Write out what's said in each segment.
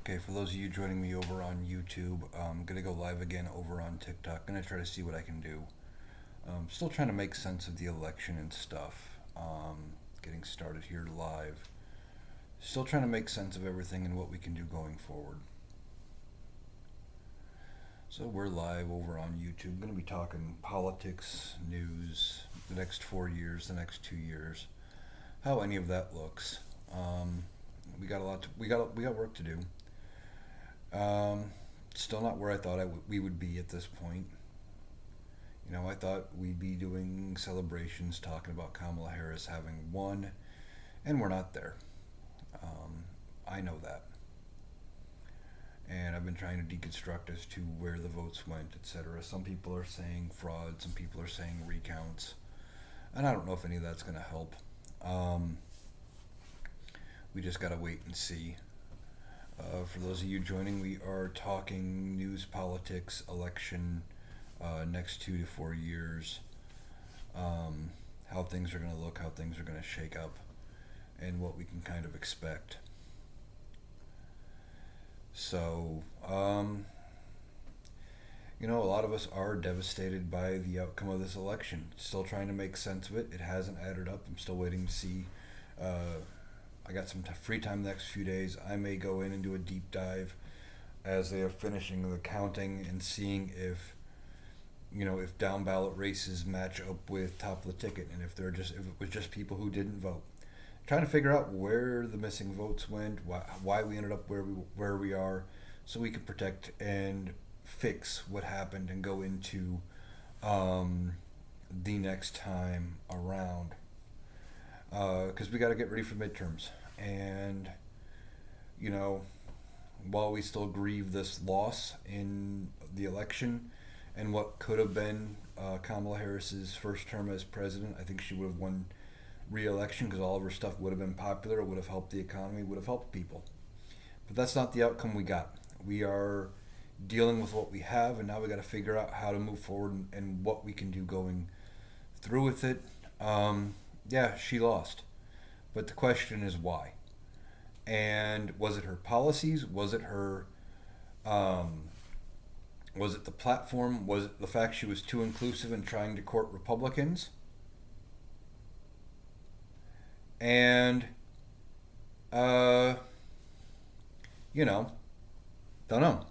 Okay, for those of you joining me over on YouTube, I'm gonna go live again over on TikTok. Gonna try to see what I can do. Still trying to make sense of the election and stuff. Getting started here live. Still trying to make sense of everything and what we can do going forward. So we're live over on YouTube. Gonna be talking politics, news, the next 4 years, the next 2 years, how any of that looks. We got a lot. We got work to do. Um, Still not where I thought we would be at this point. I thought we'd be doing celebrations, talking about Kamala Harris having won, and we're not there. I know that, and I've been trying to deconstruct as to where the votes went, etc. Some people are saying fraud, some people are saying recounts, and I don't know if any of that's going to help. Um, we just got to wait and see. For those of you joining, we are talking news, politics, election, next 2 to 4 years, how things are going to look, how things are going to shake up, and what we can kind of expect. So, a lot of us are devastated by the outcome of this election. Still trying to make sense of it. It hasn't added up. I'm still waiting to see. Uh, I got some free time the next few days. I may go in and do a deep dive as they are finishing the counting and seeing if down ballot races match up with top of the ticket, and if it was just people who didn't vote. Trying to figure out where the missing votes went, why we ended up where we are, so we can protect and fix what happened and go into um, the next time around. Because we got to get ready for midterms, and you know, while we still grieve this loss in the election and what could have been Kamala Harris's first term as president, I think she would have won re-election because all of her stuff would have been popular. It would have helped the economy, would have helped people. But that's not the outcome we got. We are dealing with what we have, and now we got to figure out how to move forward and what we can do going through with it. Yeah, she lost, but the question is why. And was it her policies? Um, was it the platform? Was it the fact she was too inclusive and trying to court Republicans? And uh, you know, don't know.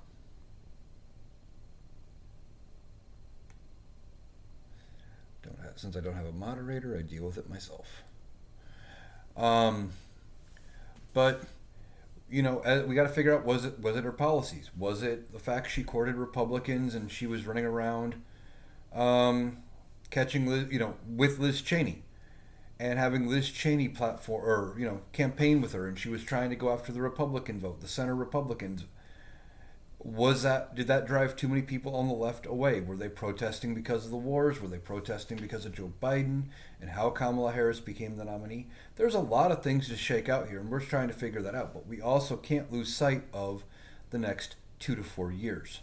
Since I don't have a moderator, I deal with it myself. Um, but we got to figure out, was it her policies? Was it the fact she courted Republicans and she was running around um, catching with Liz Cheney and having Liz Cheney platform or campaign with her, and she was trying to go after the Republican vote, the center Republicans. Did that drive too many people on the left away? Were they protesting because of the wars? Were they protesting because of Joe Biden and how Kamala Harris became the nominee? There's a lot of things to shake out here, and we're trying to figure that out. But we also can't lose sight of the next 2 to 4 years.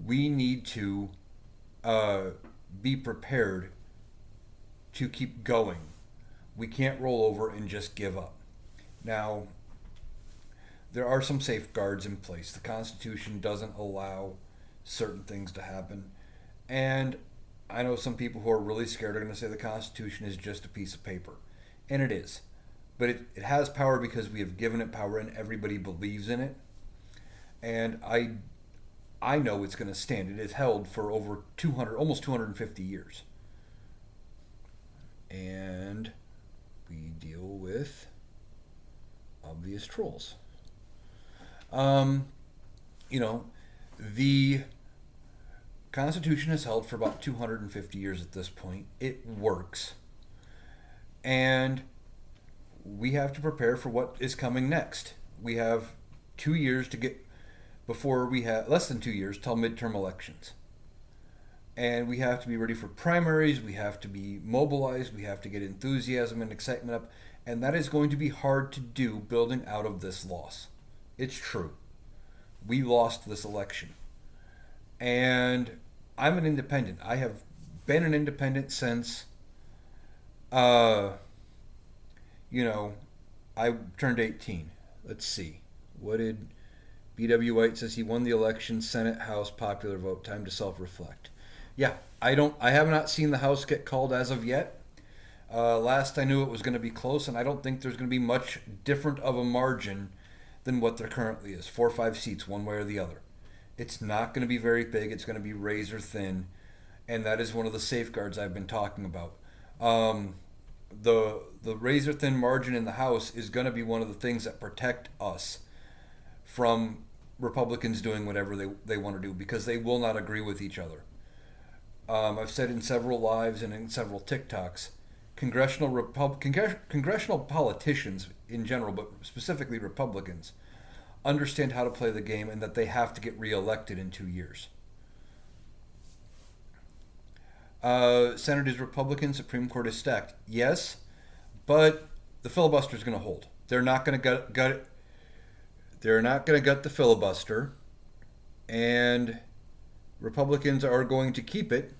We need to uh, be prepared to keep going. We can't roll over and just give up. Now, there are some safeguards in place. The Constitution doesn't allow certain things to happen. And I know some people who are really scared are going to say the Constitution is just a piece of paper. And it is. But it has power because we have given it power and everybody believes in it. And I know it's going to stand. It is held for over 200, almost 250 years. And we deal with obvious trolls. Um, you know, the Constitution has held for about 250 years at this point. It works. And we have to prepare for what is coming next. We have 2 years to get before we have less than 2 years till midterm elections. And we have to be ready for primaries. We have to be mobilized. We have to get enthusiasm and excitement up. And that is going to be hard to do building out of this loss. It's true. We lost this election. And I'm an independent. I have been an independent since, uh, you know, I turned 18. Let's see. What did B.W. White says? He won the election, Senate, House, popular vote. Time to self-reflect. Yeah, I have not seen the House get called as of yet. Last I knew, it was going to be close, and I don't think there's going to be much different of a margin than what there currently is. 4 or 5 seats, one way or the other. It's not going to be very big. It's going to be razor thin, and that is one of the safeguards I've been talking about. The razor thin margin in the House is going to be one of the things that protect us from Republicans doing whatever they want to do, because they will not agree with each other. I've said in several lives and in several TikToks, congressional politicians in general, but specifically Republicans, understand how to play the game, and that they have to get reelected in 2 years. Senate is Republican, Supreme Court is stacked. Yes, but the filibuster is going to hold. They're not going to gut it. They're not going to gut the filibuster, and Republicans are going to keep it.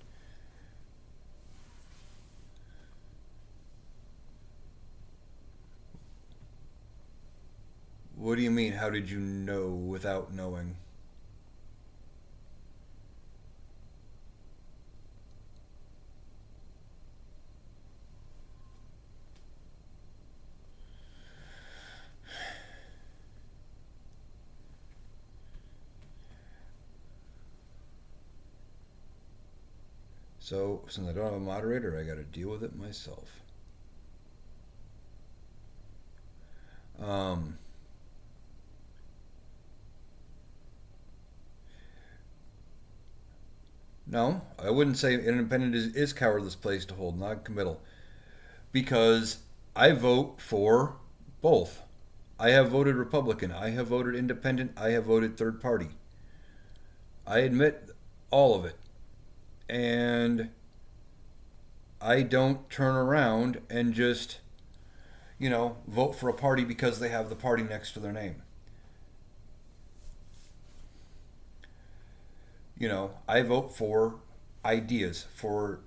What do you mean? How did you know without knowing? So, since I don't have a moderator, I got to deal with it myself. Um, no, I wouldn't say independent is cowardless place to hold, non-committal, because I vote for both. I have voted Republican. I have voted independent. I have voted third party. I admit all of it. And I don't turn around and just, vote for a party because they have the party next to their name. I vote for ideas, for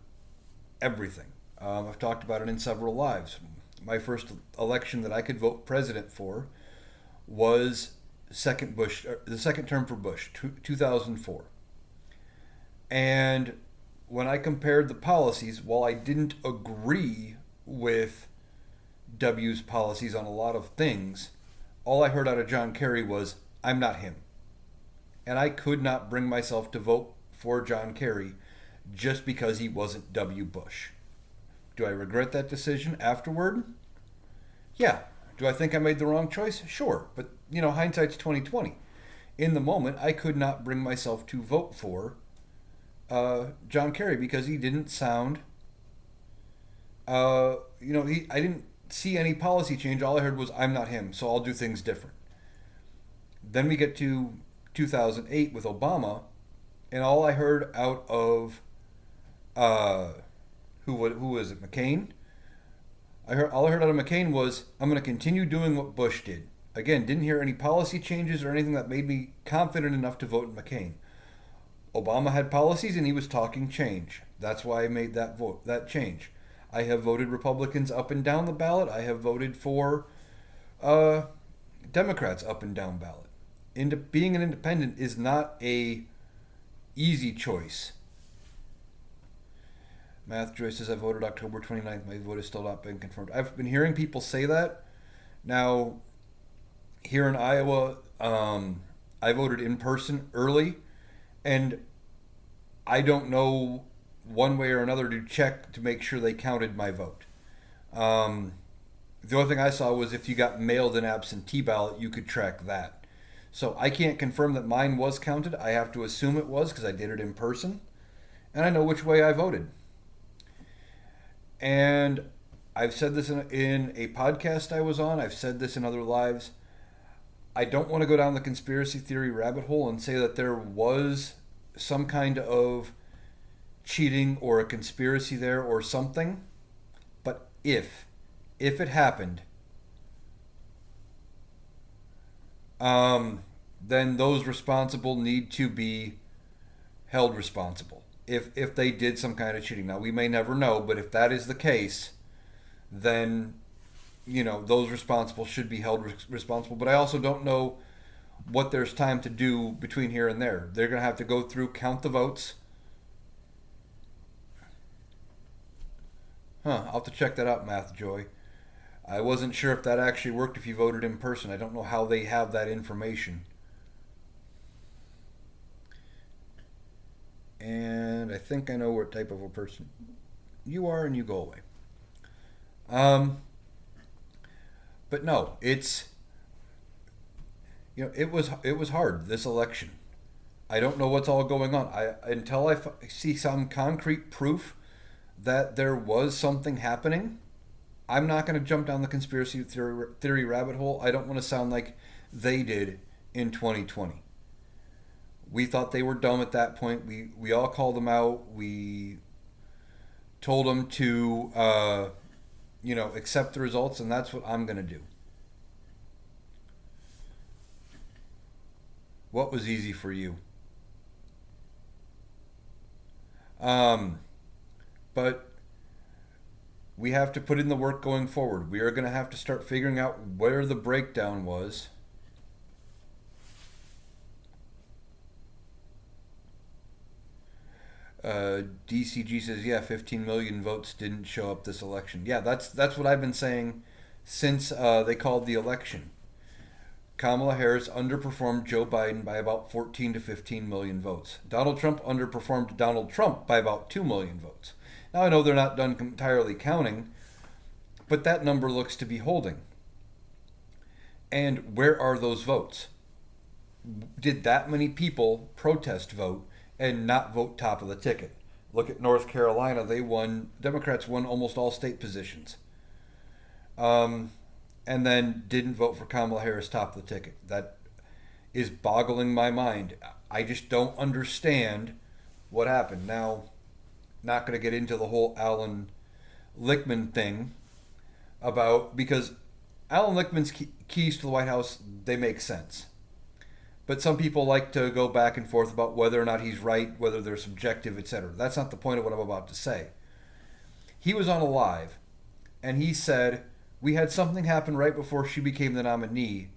everything. I've talked about it in several lives. My first election that I could vote president for was the second term for Bush, 2004. And when I compared the policies, while I didn't agree with W's policies on a lot of things, all I heard out of John Kerry was, "I'm not him." And I could not bring myself to vote for John Kerry just because he wasn't W. Bush. Do I regret that decision afterward? Yeah. Do I think I made the wrong choice? Sure. But, hindsight's 2020. In the moment, I could not bring myself to vote for John Kerry because he didn't sound, I didn't see any policy change. All I heard was, "I'm not him, so I'll do things different." Then we get to 2008 with Obama, and all I heard out of who was it, McCain? All I heard out of McCain was, "I'm going to continue doing what Bush did." Again, didn't hear any policy changes or anything that made me confident enough to vote McCain. Obama had policies and he was talking change. That's why I made that change. I have voted Republicans up and down the ballot. I have voted for Democrats up and down ballot. Being an independent is not a easy choice. Math Joy says, "I voted October 29th. My vote has still not been confirmed." I've been hearing people say that. Now, here in Iowa, I voted in person early, and I don't know one way or another to check to make sure they counted my vote. The only thing I saw was if you got mailed an absentee ballot, you could track that. So I can't confirm that mine was counted. I have to assume it was because I did it in person, and I know which way I voted. And I've said this in a podcast I was on. I've said this in other lives. I don't want to go down the conspiracy theory rabbit hole and say that there was some kind of cheating or a conspiracy there or something. But if it happened, then those responsible need to be held responsible. If they did some kind of cheating. Now, we may never know, but if that is the case, then those responsible should be held responsible. But I also don't know what there's time to do between here and there. They're going to have to go through, count the votes. I'll have to check that out, Math Joy. I wasn't sure if that actually worked if you voted in person. I don't know how they have that information. And I think I know what type of a person you are, and you go away. But no, it's it was hard this election. I don't know what's all going on. Until I see some concrete proof that there was something happening, I'm not going to jump down the conspiracy theory rabbit hole. I don't want to sound like they did in 2020. We thought they were dumb at that point. We all called them out. We told them to accept the results, and that's what I'm going to do. What was easy for you? But we have to put in the work going forward. We are going to have to start figuring out where the breakdown was. DCG says, yeah, 15 million votes didn't show up this election. Yeah, that's what I've been saying since they called the election. Kamala Harris underperformed Joe Biden by about 14 to 15 million votes. Donald Trump underperformed Donald Trump by about 2 million votes. Now, I know they're not done entirely counting, but that number looks to be holding. And where are those votes? Did that many people protest vote and not vote top of the ticket? Look at North Carolina. Democrats won almost all state positions. And then didn't vote for Kamala Harris top of the ticket. That is boggling my mind. I just don't understand what happened. Now, not going to get into the whole Alan Lichtman thing because Alan Lichtman's keys to the White House, they make sense. But some people like to go back and forth about whether or not he's right, whether they're subjective, etc. That's not the point of what I'm about to say. He was on a live, and he said, we had something happen right before she became the nominee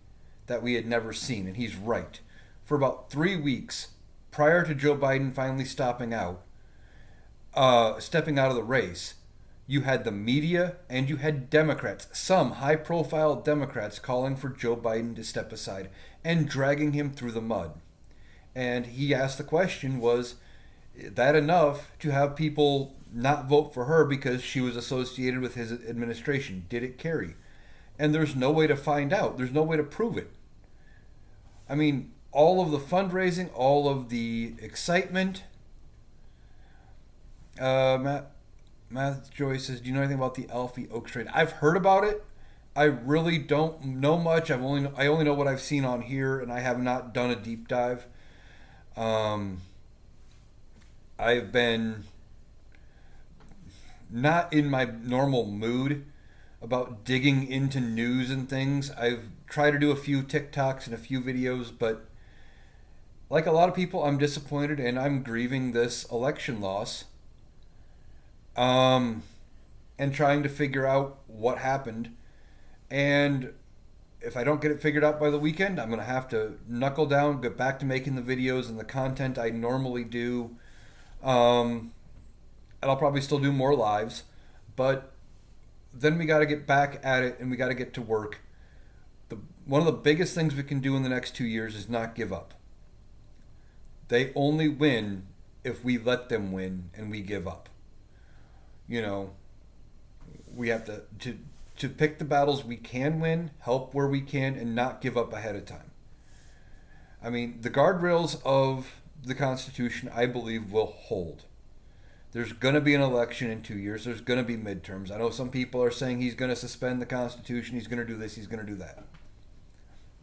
that we had never seen, and he's right. For about 3 weeks, prior to Joe Biden finally stepping out of the race, you had the media and you had Democrats, some high-profile Democrats, calling for Joe Biden to step aside and dragging him through the mud. And he asked the question, was that enough to have people not vote for her because she was associated with his administration? Did it carry? And there's no way to find out. There's no way to prove it. I mean, all of the fundraising, all of the excitement. Matt Joy says, do you know anything about the Alfie Oaks trade? I've heard about it. I really don't know much. I only know what I've seen on here, and I have not done a deep dive. I've been not in my normal mood about digging into news and things. I've tried to do a few TikToks and a few videos, but like a lot of people, I'm disappointed and I'm grieving this election loss. And trying to figure out what happened. And if I don't get it figured out by the weekend, I'm going to have to knuckle down, get back to making the videos and the content I normally do. And I'll probably still do more lives. But then we got to get back at it and we got to get to work. One of the biggest things we can do in the next 2 years is not give up. They only win if we let them win and we give up. You know, we have to pick the battles we can win, help where we can, and not give up ahead of time. I mean, the guardrails of the Constitution, I believe, will hold. There's going to be an election in 2 years. There's going to be midterms. I know some people are saying he's going to suspend the Constitution. He's going to do this. He's going to do that.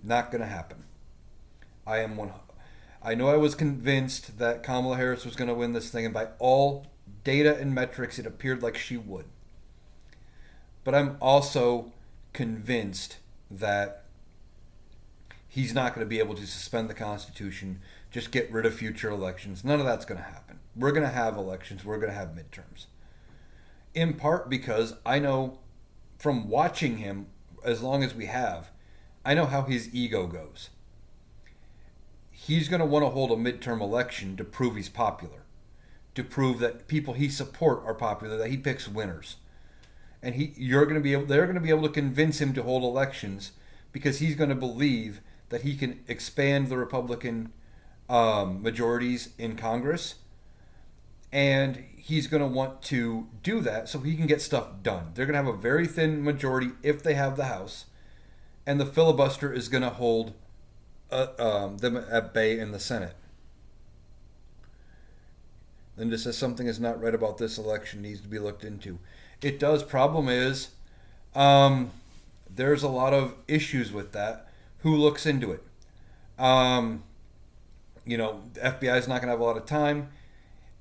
Not going to happen. I know I was convinced that Kamala Harris was going to win this thing, and by all data and metrics, it appeared like she would. But I'm also convinced that he's not going to be able to suspend the Constitution, just get rid of future elections. None of that's going to happen. We're going to have elections. We're going to have midterms. In part because I know from watching him as long as we have, I know how his ego goes. he's going to want to hold a midterm election to prove he's popular, to prove that people he support are popular, that he picks winners. And they're going to be able to convince him to hold elections because he's going to believe that he can expand the Republican majorities in Congress, and he's going to want to do that so he can get stuff done. They're going to have a very thin majority if they have the House, and the filibuster is going to hold them at bay in the Senate. Linda says something is not right about this election, needs to be looked into. It does. Problem is, there's a lot of issues with that. Who looks into it? The FBI is not going to have a lot of time.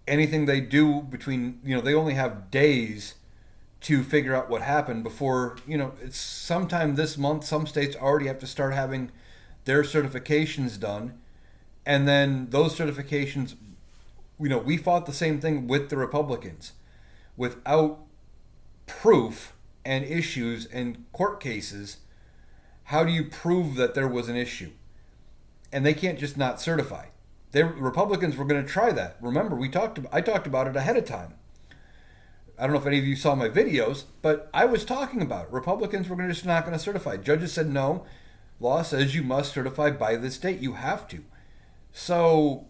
Anything they do between, they only have days to figure out what happened before, it's sometime this month. Some states already have to start having their certifications done. And then those certifications, we fought the same thing with the Republicans. Without proof and issues and court cases, how do you prove that there was an issue? And they can't just not certify. The Republicans were going to try that. Remember, I talked about it ahead of time. I don't know if any of you saw my videos, but I was talking about it. Republicans were just not going to certify. Judges said no. Law says you must certify by this date. You have to. So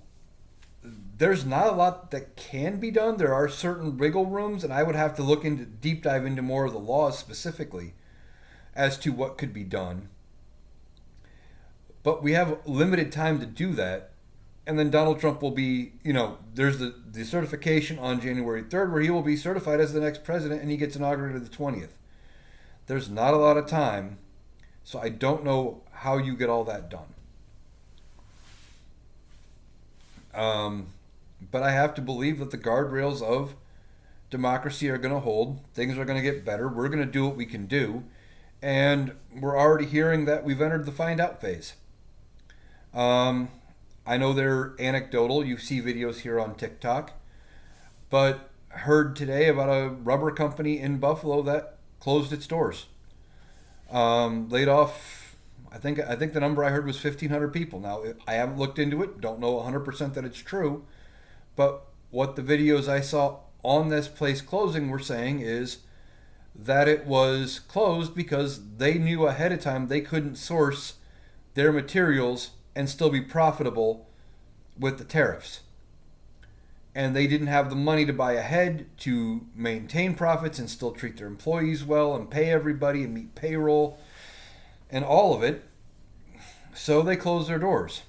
there's not a lot that can be done. There are certain wiggle rooms, and I would have to deep dive into more of the laws specifically as to what could be done. But we have limited time to do that. And then Donald Trump will be, there's the certification on January 3rd where he will be certified as the next president, and he gets inaugurated the 20th. There's not a lot of time, so I don't know how you get all that done. But I have to believe that the guardrails of democracy are going to hold. Things are going to get better. We're going to do what we can do. And we're already hearing that we've entered the find out phase. I know they're anecdotal. You see videos here on TikTok. But heard today about a rubber company in Buffalo that closed its doors. Laid off, I think the number I heard was 1,500 people. Now, I haven't looked into it. Don't know 100% that it's true. But what the videos I saw on this place closing were saying is that it was closed because they knew ahead of time they couldn't source their materials and still be profitable with the tariffs. And they didn't have the money to buy ahead to maintain profits and still treat their employees well and pay everybody and meet payroll and all of it. So they closed their doors.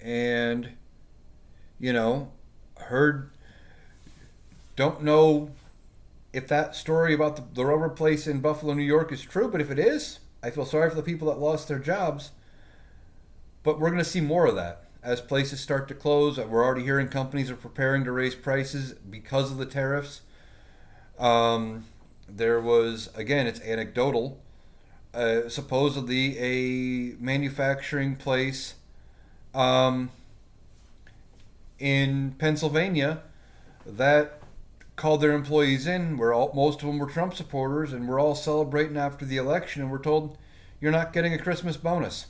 And, don't know if that story about the rubber place in Buffalo, New York is true, but if it is, I feel sorry for the people that lost their jobs. But we're going to see more of that as places start to close. We're already hearing companies are preparing to raise prices because of the tariffs. There was, again, it's anecdotal, supposedly a manufacturing place in Pennsylvania that called their employees in, where most of them were Trump supporters, and we're all celebrating after the election, and we're told, you're not getting a Christmas bonus.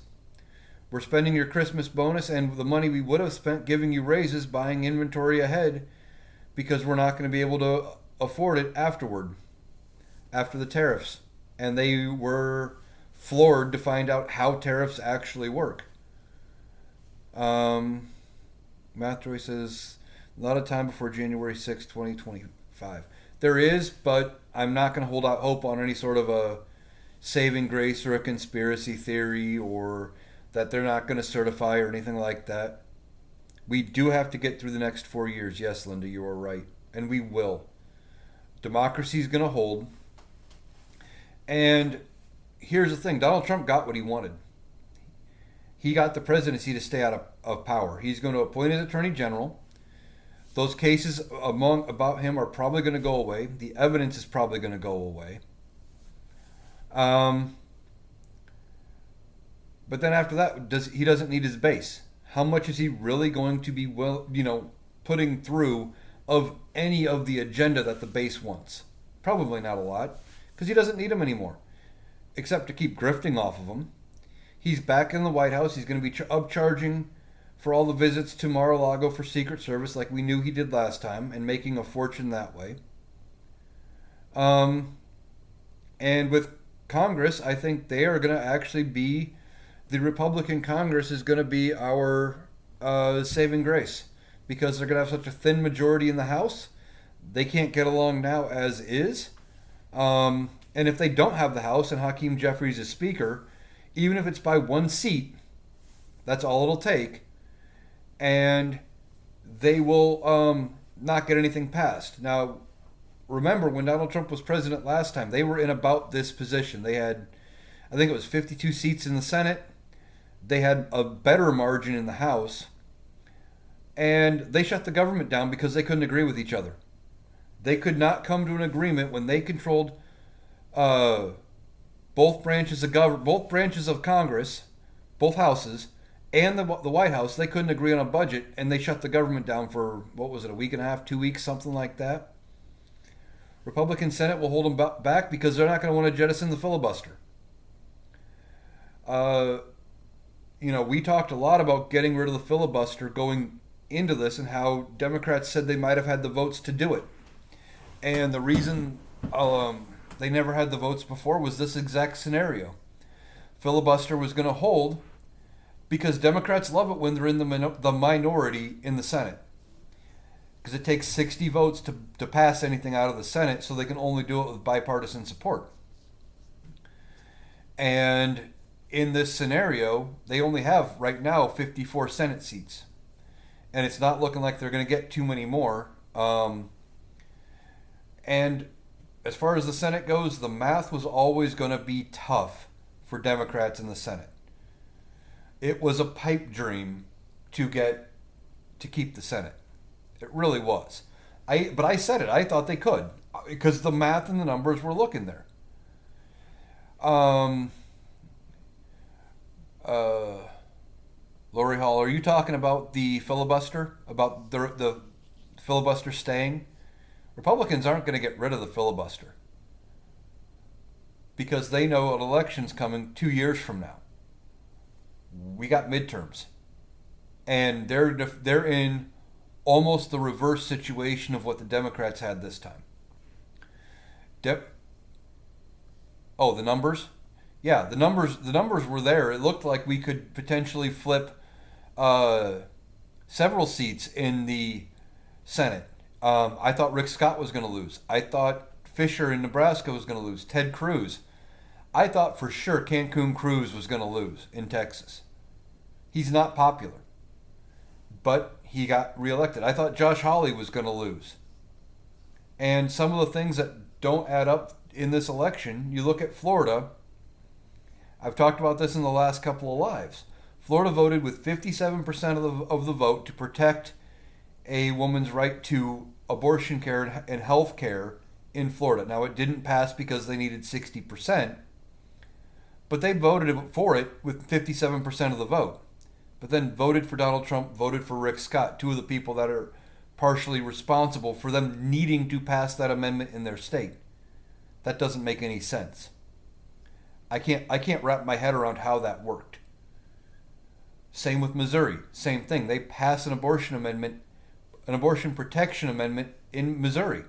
We're spending your Christmas bonus and the money we would have spent giving you raises, buying inventory ahead, because we're not going to be able to afford it afterward, after the tariffs. And they were floored to find out how tariffs actually work. Matt Troy says, a lot of time before January 6, 2025. There is, but I'm not going to hold out hope on any sort of a saving grace or a conspiracy theory or that they're not going to certify or anything like that. We do have to get through the next 4 years. Yes, Linda, you are right. And we will. Democracy is going to hold. And here's the thing. Donald Trump got what he wanted. He got the presidency to stay out of power. He's going to appoint his attorney general. Those cases about him are probably going to go away. The evidence is probably going to go away. But then after that, he doesn't need his base. How much is he really going to be putting through of any of the agenda that the base wants. Probably not a lot, because he doesn't need them anymore, except to keep grifting off of them. He's back in the White House. He's going to be upcharging for all the visits to Mar-a-Lago for Secret Service, like we knew he did last time, and making a fortune that way. And with Congress, I think they are going to actually be, the Republican Congress is going to be our saving grace, because they're going to have such a thin majority in the House. They can't get along now as is. And if they don't have the House and Hakeem Jeffries is Speaker, even if it's by one seat, that's all it'll take, and they will not get anything passed. Now, remember, when Donald Trump was president last time, they were in about this position. They had, I think it was 52 seats in the Senate. They had a better margin in the House. And they shut the government down because they couldn't agree with each other. They could not come to an agreement when they controlled both branches of Congress, both houses, and the White House. They couldn't agree on a budget, and they shut the government down for, what was it, a week and a half, 2 weeks, something like that. Republican Senate will hold them back because they're not going to want to jettison the filibuster. We talked a lot about getting rid of the filibuster going into this, and how Democrats said they might have had the votes to do it. And the reason they never had the votes before was this exact scenario. Filibuster was going to hold because Democrats love it when they're in the minority in the Senate. Because it takes 60 votes to pass anything out of the Senate, so they can only do it with bipartisan support. And in this scenario, they only have, right now, 54 Senate seats. And it's not looking like they're going to get too many more. And as far as the Senate goes, the math was always going to be tough for Democrats in the Senate. It was a pipe dream to keep the Senate. It really was. But I said it. I thought they could, because the math and the numbers were looking there. Lori Hall, are you talking about the filibuster? About the filibuster staying? Republicans aren't going to get rid of the filibuster, because they know an election's coming 2 years from now. We got midterms, and they're in almost the reverse situation of what the Democrats had this time. The numbers? Yeah, the numbers were there. It looked like we could potentially flip several seats in the Senate. I thought Rick Scott was going to lose. I thought Fisher in Nebraska was going to lose. Ted Cruz. I thought for sure Cancun Cruz was going to lose in Texas. He's not popular, but he got reelected. I thought Josh Hawley was going to lose. And some of the things that don't add up in this election, you look at Florida. I've talked about this in the last couple of lives. Florida voted with 57% of the vote to protect a woman's right to abortion care and health care in Florida. Now, it didn't pass because they needed 60%, but they voted for it with 57% of the vote. But then voted for Donald Trump, voted for Rick Scott, two of the people that are partially responsible for them needing to pass that amendment in their state. That doesn't make any sense. I can't wrap my head around how that worked. Same with Missouri. Same thing. They passed an abortion protection amendment in Missouri,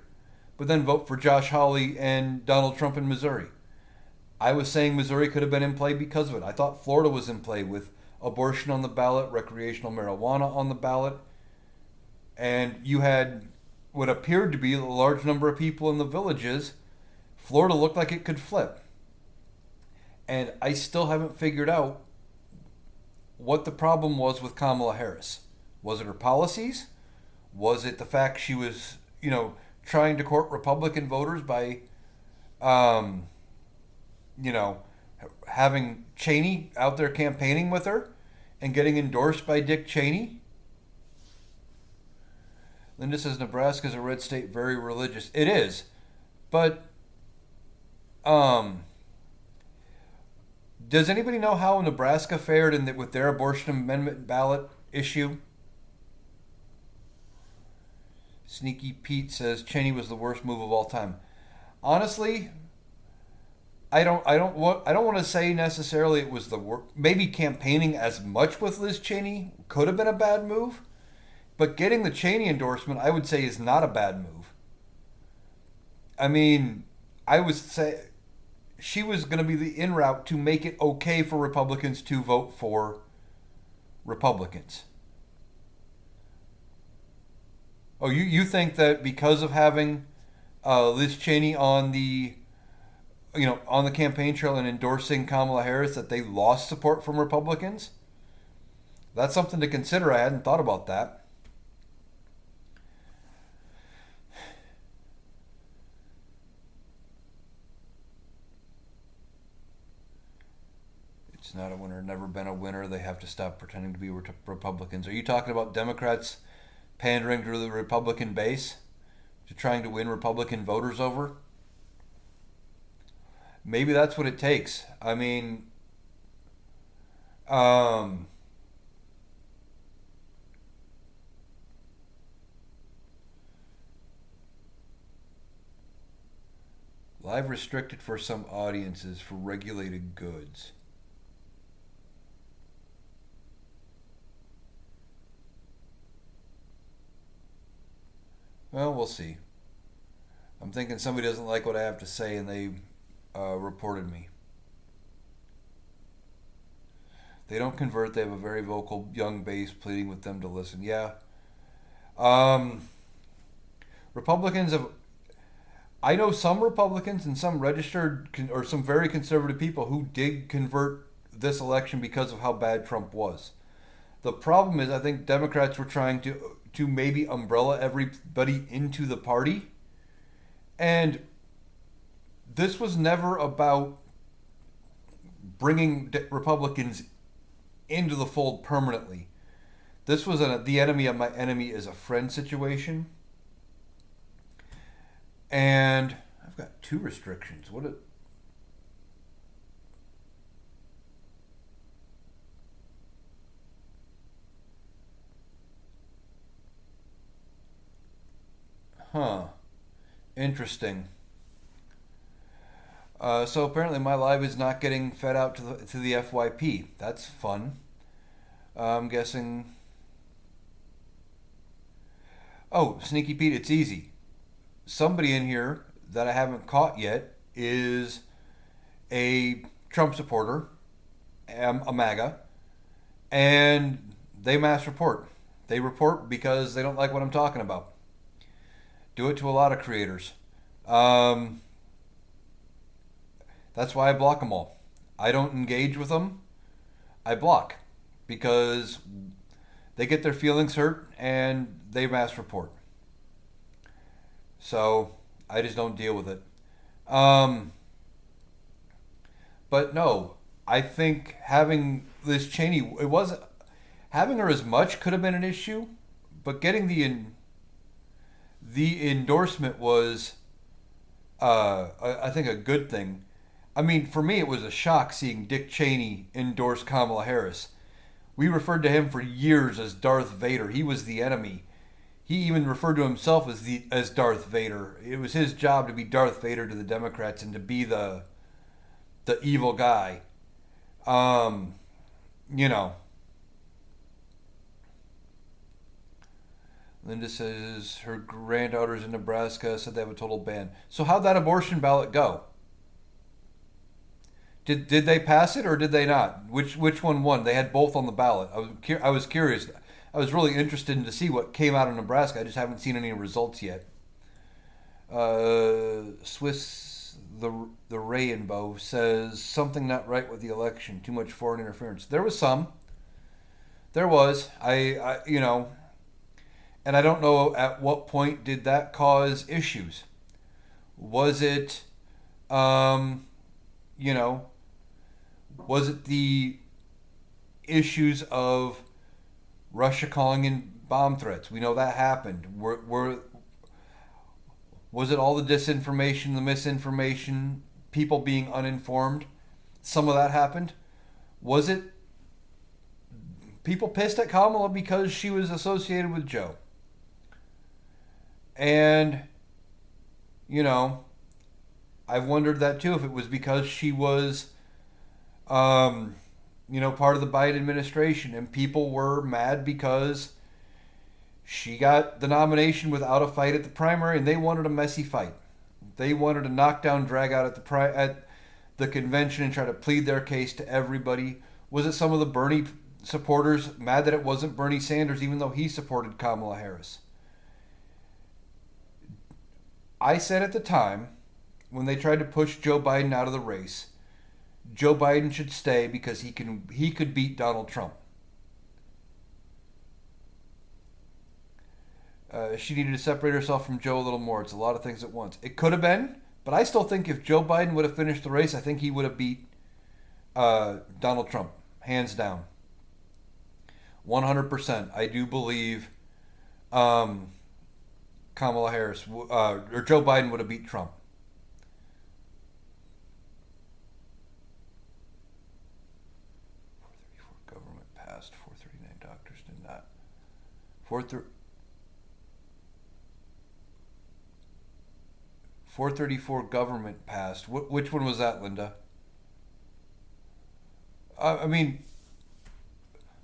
but then vote for Josh Hawley and Donald Trump in Missouri. I was saying Missouri could have been in play because of it. I thought Florida was in play with abortion on the ballot, recreational marijuana on the ballot, and you had what appeared to be a large number of people in the villages. Florida looked like it could flip. And I still haven't figured out what the problem was with Kamala Harris. Was it her policies? Was it the fact she was, trying to court Republican voters by, having Cheney out there campaigning with her and getting endorsed by Dick Cheney? Linda says Nebraska's a red state, very religious. It is. But, does anybody know how Nebraska fared with their abortion amendment ballot issue? Sneaky Pete says Cheney was the worst move of all time. Honestly, I don't want to say necessarily it was the worst. Maybe campaigning as much with Liz Cheney could have been a bad move, but getting the Cheney endorsement, I would say, is not a bad move. I mean, I would say she was going to be the in route to make it okay for Republicans to vote for Republicans. Oh, you think that because of having Liz Cheney on the campaign trail and endorsing Kamala Harris that they lost support from Republicans? That's something to consider. I hadn't thought about that. It's not a winner, never been a winner. They have to stop pretending to be Republicans. Are you talking about Democrats pandering to the Republican base, to trying to win Republican voters over? Maybe that's what it takes. I mean, um, live restricted for some audiences for regulated goods. Well, we'll see. I'm thinking somebody doesn't like what I have to say and they reported me. They don't convert. They have a very vocal young base pleading with them to listen. Yeah. Um, Republicans have. I know some Republicans and some registered or some very conservative people who did convert this election because of how bad Trump was. The problem is, I think Democrats were trying to maybe umbrella everybody into the party, and this was never about bringing Republicans into the fold permanently. This was the enemy of my enemy is a friend situation, and I've got two restrictions. What? Huh? Interesting. So apparently my live is not getting fed out to the FYP. That's fun. I'm guessing. Oh, Sneaky Pete, it's easy. Somebody in here that I haven't caught yet is a Trump supporter, a MAGA, and they mass report. They report because they don't like what I'm talking about. Do it to a lot of creators. Um, that's why I block them all. I don't engage with them. I block because they get their feelings hurt and they mass report. So I just don't deal with it. Um, but no, I think having Liz Cheney, it was having her as much could have been an issue, but getting the endorsement was, I think, a good thing. I mean, for me, it was a shock seeing Dick Cheney endorse Kamala Harris. We referred to him for years as Darth Vader. He was the enemy. He even referred to himself as Darth Vader. It was his job to be Darth Vader to the Democrats and to be the evil guy. Um, you know, Linda says her granddaughters in Nebraska said they have a total ban. So how'd that abortion ballot go? Did they pass it or did they not? Which one won? They had both on the ballot. I was curious. I was really interested in to see what came out of Nebraska. I just haven't seen any results yet. Swiss the Rainbow says something not right with the election. Too much foreign interference. There was some. There was. And I don't know at what point did that cause issues. Was it, um, you know, was it the issues of Russia calling in bomb threats? We know that happened. Was it all the disinformation, the misinformation, people being uninformed? Some of that happened. Was it people pissed at Kamala because she was associated with Joe? And, you know, I've wondered that too, if it was because she was, part of the Biden administration and people were mad because she got the nomination without a fight at the primary and they wanted a messy fight. They wanted a knockdown, drag out at the convention and try to plead their case to everybody. Was it some of the Bernie supporters mad that it wasn't Bernie Sanders, even though he supported Kamala Harris? I said at the time, when they tried to push Joe Biden out of the race, Joe Biden should stay because he could beat Donald Trump. She needed to separate herself from Joe a little more. It's a lot of things at once. It could have been, but I still think if Joe Biden would have finished the race, I think he would have beat Donald Trump, hands down. 100%. I do believe Kamala Harris or Joe Biden would have beat Trump. Government passed. 439 doctors did not. 434 government passed. Which one was that, Linda? I mean,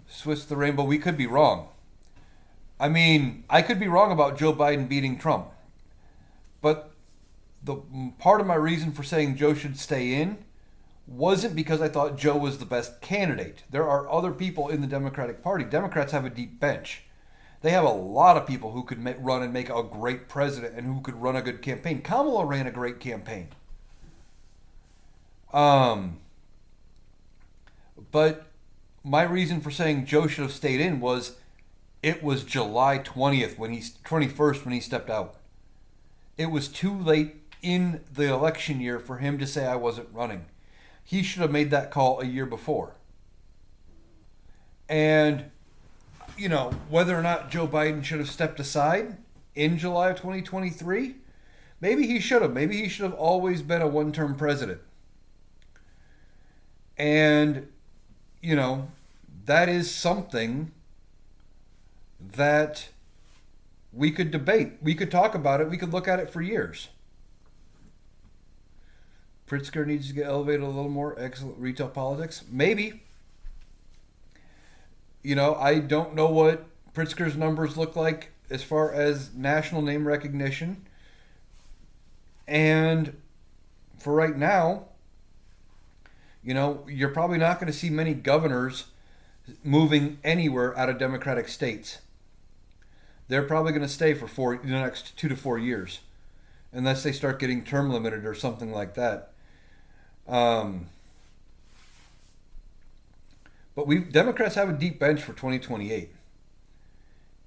Swiss the Rainbow, we could be wrong. I mean, I could be wrong about Joe Biden beating Trump. But the part of my reason for saying Joe should stay in wasn't because I thought Joe was the best candidate. There are other people in the Democratic Party. Democrats have a deep bench. They have a lot of people who could run and make a great president and who could run a good campaign. Kamala ran a great campaign. But my reason for saying Joe should have stayed in was it was July 20th 21st when he stepped out. It was too late in the election year for him to say I wasn't running. He should have made that call a year before. And, whether or not Joe Biden should have stepped aside in July of 2023, maybe he should have. Maybe he should have always been a one-term president. And, that is something that we could debate. We could talk about it. We could look at it for years. Pritzker needs to get elevated a little more. Excellent retail politics. Maybe. I don't know what Pritzker's numbers look like as far as national name recognition. And for right now, you're probably not going to see many governors moving anywhere out of Democratic states. They're probably going to stay for the next 2 to 4 years, unless they start getting term limited or something like that. But Democrats have a deep bench for 2028.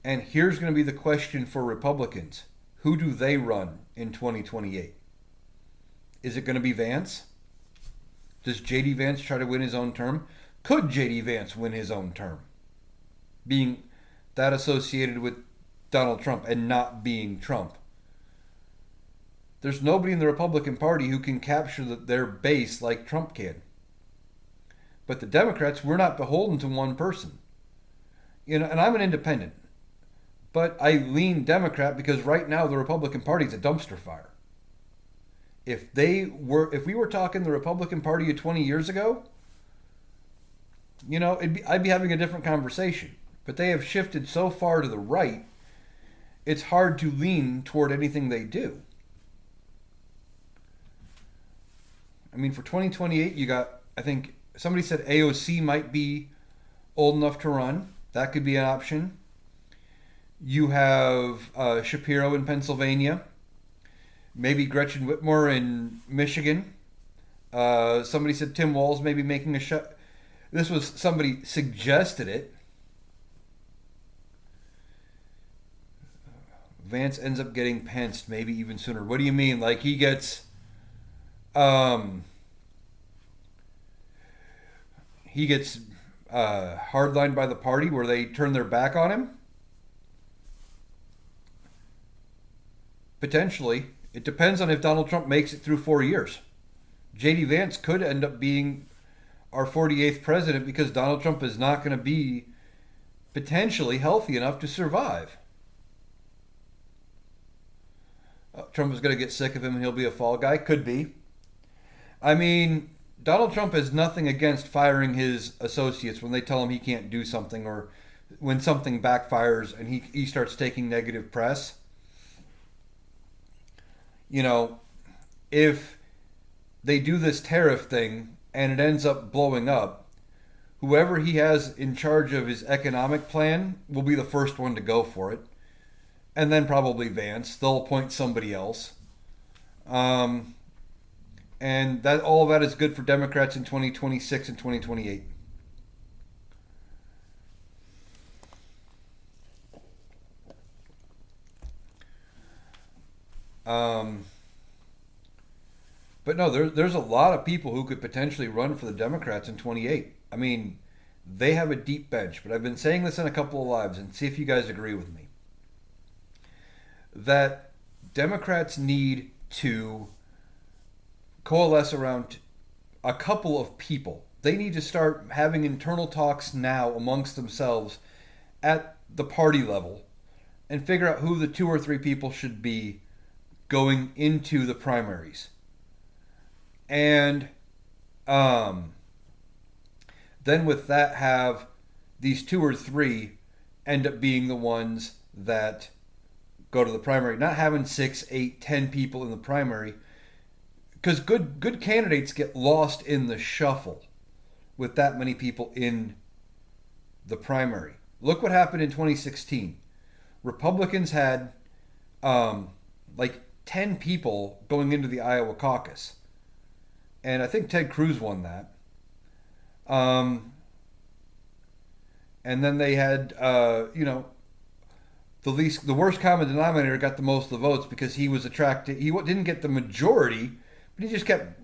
And here's going to be the question for Republicans. Who do they run in 2028? Is it going to be Vance? Does J.D. Vance try to win his own term? Could J.D. Vance win his own term? Being that associated with Donald Trump and not being Trump. There's nobody in the Republican Party who can capture their base like Trump can. But the Democrats, we're not beholden to one person. And I'm an independent. But I lean Democrat because right now the Republican Party is a dumpster fire. If we were talking the Republican Party of 20 years ago, I'd be having a different conversation. But they have shifted so far to the right, it's hard to lean toward anything they do. I mean, for 2028, you got, I think, somebody said AOC might be old enough to run. That could be an option. You have Shapiro in Pennsylvania. Maybe Gretchen Whitmer in Michigan. Somebody said Tim Walz maybe making a shot. This was, somebody suggested it. Vance ends up getting Pence maybe even sooner. What do you mean? Like he gets... he gets hardlined by the party where they turn their back on him? Potentially. It depends on if Donald Trump makes it through 4 years. J.D. Vance could end up being our 48th president because Donald Trump is not going to be potentially healthy enough to survive. Trump is going to get sick of him and he'll be a fall guy? Could be. I mean, Donald Trump has nothing against firing his associates when they tell him he can't do something or when something backfires and he starts taking negative press. You know, if they do this tariff thing and it ends up blowing up, whoever he has in charge of his economic plan will be the first one to go for it. And then probably Vance. They'll appoint somebody else. And that all of that is good for Democrats in 2026 and 2028. But no, there's a lot of people who could potentially run for the Democrats in 28. I mean, they have a deep bench, but I've been saying this in a couple of lives, and see if you guys agree with me. That Democrats need to coalesce around a couple of people. They need to start having internal talks now amongst themselves at the party level and figure out who the two or three people should be going into the primaries. And then with that, have these two or three end up being the ones that go to the primary. Not having 6, 8, 10 people in the primary, because good candidates get lost in the shuffle with that many people in the primary. Look what happened in 2016. Republicans had like 10 people going into the Iowa caucus. And I think Ted Cruz won that. And then they had, the worst common denominator got the most of the votes because he was attracted. He didn't get the majority, but he just kept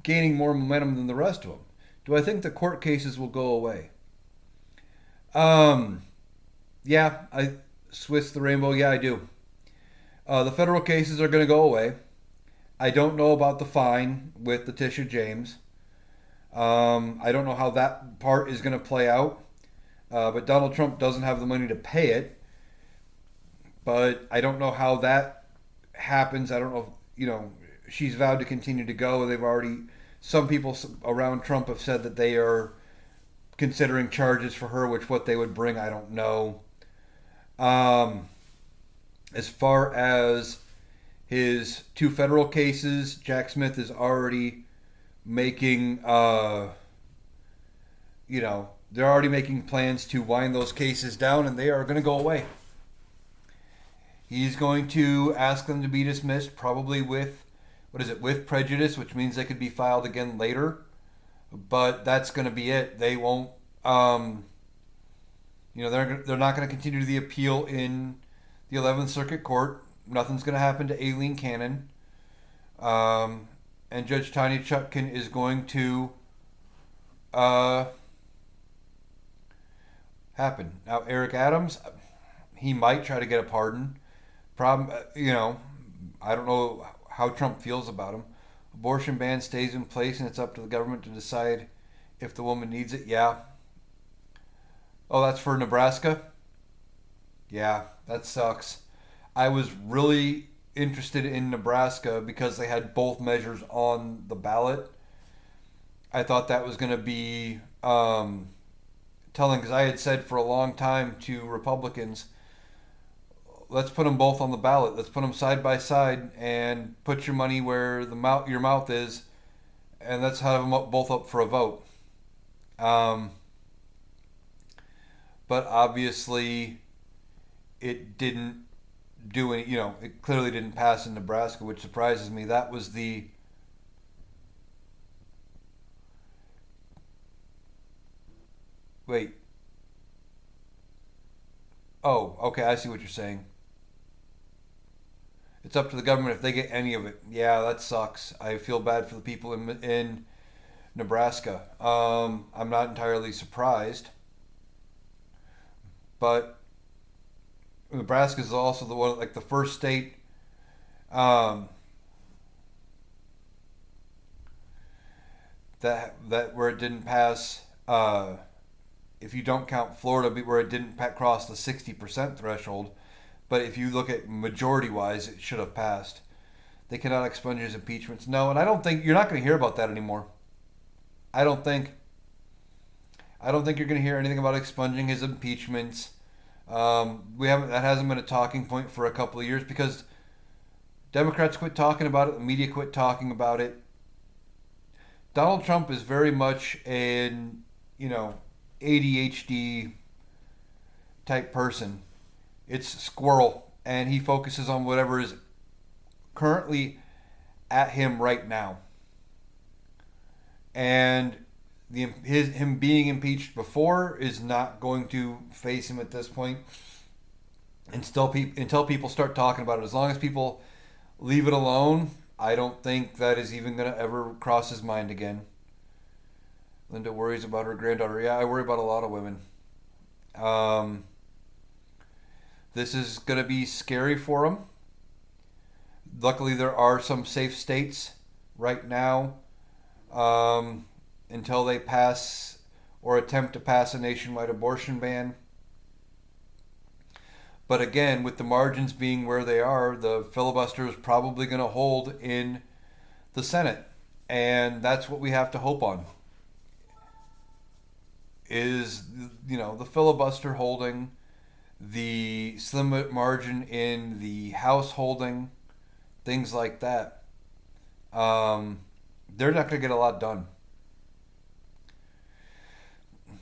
gaining more momentum than the rest of them. Do I think the court cases will go away? Yeah, Swiss the rainbow. Yeah, I do. The federal cases are going to go away. I don't know about the fine with Letitia James. I don't know how that part is going to play out. But Donald Trump doesn't have the money to pay it. But I don't know how that happens. I don't know. She's vowed to continue to go. Some people around Trump have said that they are considering charges for her, which what they would bring, I don't know. As far as his 2 federal cases, Jack Smith is already making, they're already making plans to wind those cases down, and they are going to go away. He's going to ask them to be dismissed, probably with prejudice, which means they could be filed again later. But that's going to be it. They won't, they're not going to continue the appeal in the 11th Circuit Court. Nothing's going to happen to Aileen Cannon. And Judge Tanya Chutkan is going to happen. Now, Eric Adams, he might try to get a pardon. I don't know how Trump feels about him. Abortion ban stays in place and it's up to the government to decide if the woman needs it. Yeah. Oh, that's for Nebraska? Yeah, that sucks. I was really interested in Nebraska because they had both measures on the ballot. I thought that was going to be telling, because I had said for a long time to Republicans, let's put them both on the ballot. Let's put them side by side and put your money where your mouth is, and let's have them both up for a vote. But obviously, it didn't do any. It clearly didn't pass in Nebraska, which surprises me. That was the wait. Oh, okay. I see what you're saying. It's up to the government if they get any of it. Yeah, that sucks. I feel bad for the people in Nebraska. I'm not entirely surprised, but Nebraska is also the one, like the first state that where it didn't pass. If you don't count Florida, where it didn't cross the 60% threshold. But if you look at majority-wise, it should have passed. They cannot expunge his impeachments. No, and I don't think you're not going to hear about that anymore. I don't think. I don't think you're going to hear anything about expunging his impeachments. We haven't. That hasn't been a talking point for a couple of years because Democrats quit talking about it. The media quit talking about it. Donald Trump is very much an ADHD type person. It's squirrel, and he focuses on whatever is currently at him right now. And him being impeached before is not going to face him at this point. And until people start talking about it, as long as people leave it alone, I don't think that is even going to ever cross his mind again. Linda worries about her granddaughter. Yeah, I worry about a lot of women. This is going to be scary for him. Luckily, there are some safe states right now until they pass or attempt to pass a nationwide abortion ban. But again, with the margins being where they are, the filibuster is probably going to hold in the Senate. And that's what we have to hope on. Is, the filibuster holding, the slim margin in the House holding, things like that. They're not going to get a lot done.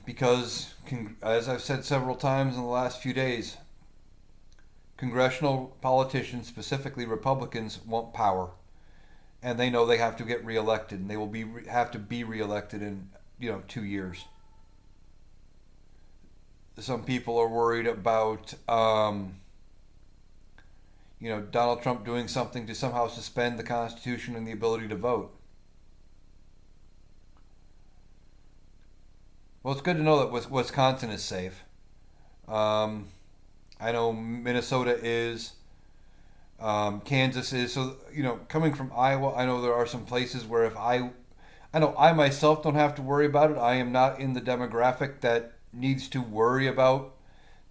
Because, as I've said several times in the last few days, congressional politicians, specifically Republicans, want power. And they know they have to get reelected, and they will have to be reelected in 2 years. Some people are worried about Donald Trump doing something to somehow suspend the Constitution and the ability to vote. Well, it's good to know that Wisconsin is safe. I know Minnesota is. Kansas is. So, coming from Iowa, I know there are some places where I know I myself don't have to worry about it. I am not in the demographic that needs to worry about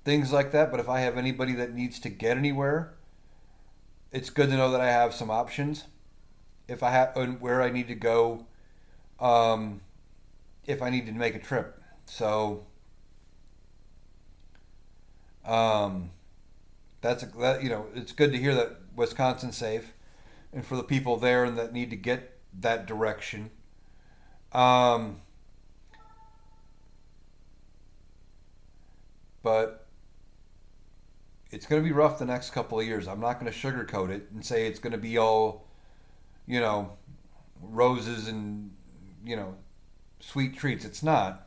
things like that. But if I have anybody that needs to get anywhere, it's good to know that I have some options. If I have where I need to go, if I need to make a trip. So it's good to hear that Wisconsin's safe, and for the people there and that need to get that direction. But it's going to be rough the next couple of years. I'm not going to sugarcoat it and say it's going to be all, roses and, sweet treats. It's not.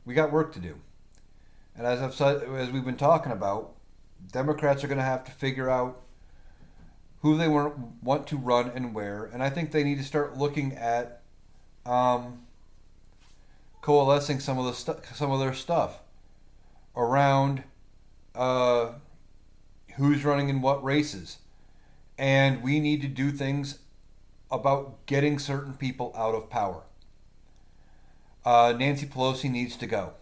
We got work to do. And as I've said, as we've been talking about, Democrats are going to have to figure out who they want to run and where. And I think they need to start looking at coalescing some of their stuff around who's running in what races. And we need to do things about getting certain people out of power. Nancy Pelosi needs to go.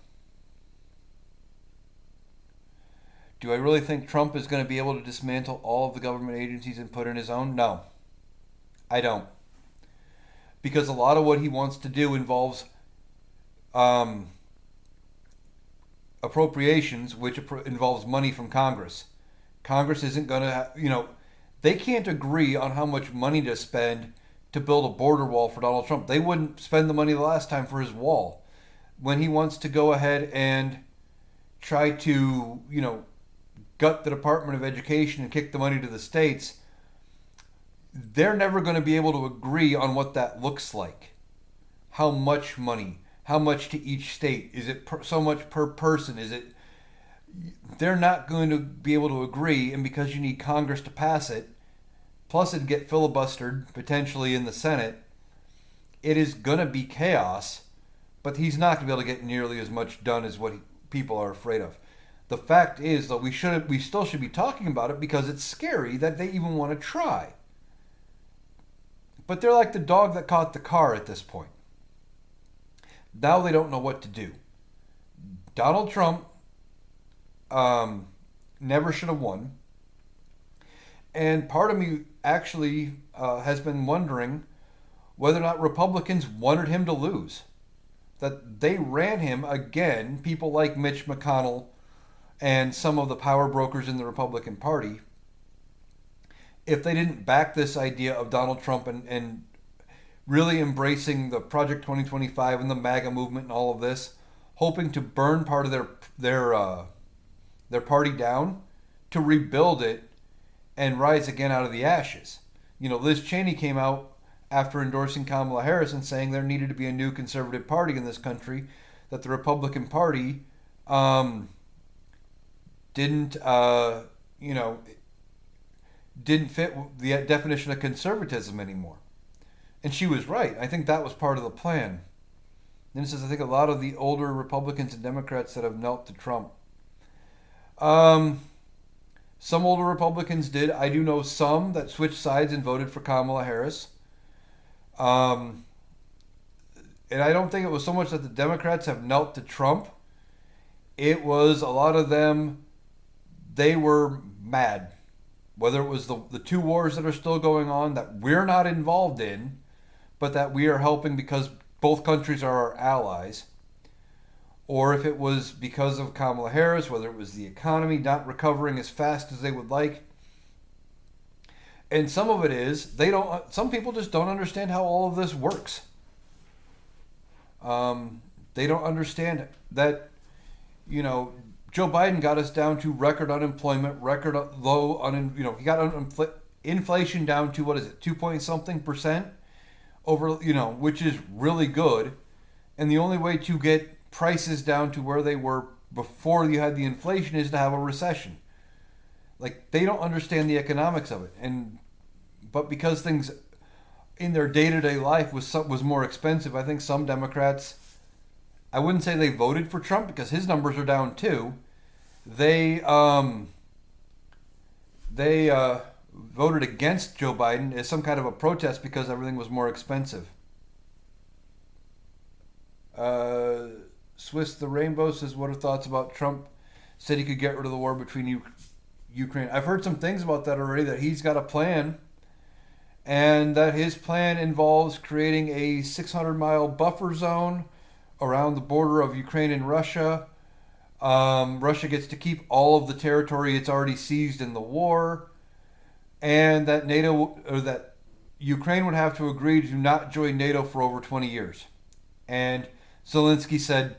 Do I really think Trump is going to be able to dismantle all of the government agencies and put in his own? No, I don't. Because a lot of what he wants to do involves appropriations, which involves money from Congress. Congress isn't going to, they can't agree on how much money to spend to build a border wall for Donald Trump. They wouldn't spend the money the last time for his wall. When he wants to go ahead and try to, gut the Department of Education and kick the money to the states, they're never going to be able to agree on what that looks like. How much money? How much to each state? Is it so much per person? Is it? They're not going to be able to agree, and because you need Congress to pass it, plus it'd get filibustered potentially in the Senate, it is going to be chaos, but he's not going to be able to get nearly as much done as what people are afraid of. The fact is, though, we still should be talking about it because it's scary that they even want to try. But they're like the dog that caught the car at this point. Now they don't know what to do. Donald Trump never should have won. And part of me actually has been wondering whether or not Republicans wanted him to lose. That they ran him again, people like Mitch McConnell and some of the power brokers in the Republican Party, if they didn't back this idea of Donald Trump and really embracing the Project 2025 and the MAGA movement and all of this, hoping to burn part of their party down to rebuild it and rise again out of the ashes. You know, Liz Cheney came out after endorsing Kamala Harris and saying there needed to be a new conservative party in this country, that the Republican Party didn't, you know, didn't fit the definition of conservatism anymore. And she was right. I think that was part of the plan. And this is, I think, a lot of the older Republicans and Democrats that have knelt to Trump. Some older Republicans did. I do know some that switched sides and voted for Kamala Harris. And I don't think it was so much that the Democrats have knelt to Trump. It was a lot of them, they were mad. Whether it was the two wars that are still going on that we're not involved in, but that we are helping because both countries are our allies, or if it was because of Kamala Harris, whether it was the economy not recovering as fast as they would like. And some of it is some people just don't understand how all of this works. They don't understand that, you know, Joe Biden got us down to record unemployment, record low he got inflation down to, what is it, 2 point something percent over, which is really good. And the only way to get prices down to where they were before you had the inflation is to have a recession. Like, they don't understand the economics of it. But because things in their day-to-day life was more expensive, I think some Democrats, I wouldn't say they voted for Trump because his numbers are down too. They voted against Joe Biden as some kind of a protest because everything was more expensive. Swiss the Rainbow says, what are thoughts about Trump said he could get rid of the war between Ukraine? I've heard some things about that already, that he's got a plan, and that his plan involves creating a 600-mile buffer zone around the border of Ukraine and Russia. Russia gets to keep all of the territory it's already seized in the war, and that that Ukraine would have to agree to not join NATO for over 20 years. And Zelensky said,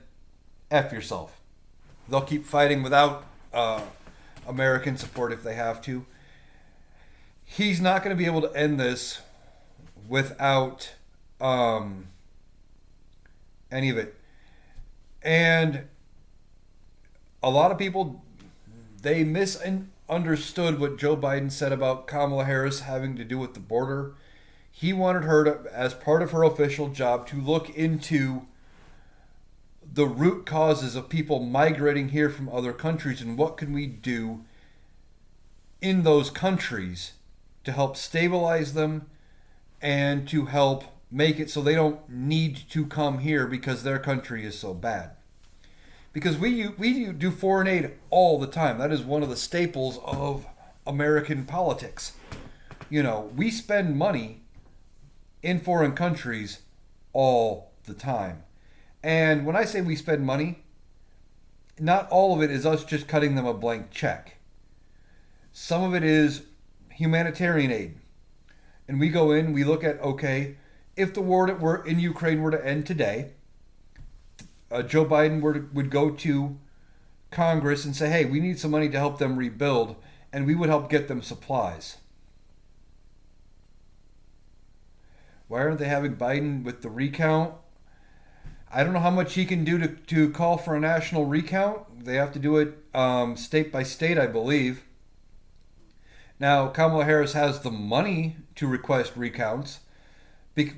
F yourself. They'll keep fighting without American support if they have to. He's not going to be able to end this without any of it. And a lot of people, they misunderstood what Joe Biden said about Kamala Harris having to do with the border. He wanted her to, as part of her official job, to look into the root causes of people migrating here from other countries and what can we do in those countries to help stabilize them and to help make it so they don't need to come here because their country is so bad. Because we do foreign aid all the time. That is one of the staples of American politics. We spend money in foreign countries all the time. And when I say we spend money, not all of it is us just cutting them a blank check. Some of it is humanitarian aid. And we go in, we look at, okay, if the war in Ukraine were to end today, Joe Biden would go to Congress and say, hey, we need some money to help them rebuild, and we would help get them supplies. Why aren't they having Biden with the recount? I don't know how much he can do to call for a national recount. They have to do it state by state, I believe. Now, Kamala Harris has the money to request recounts,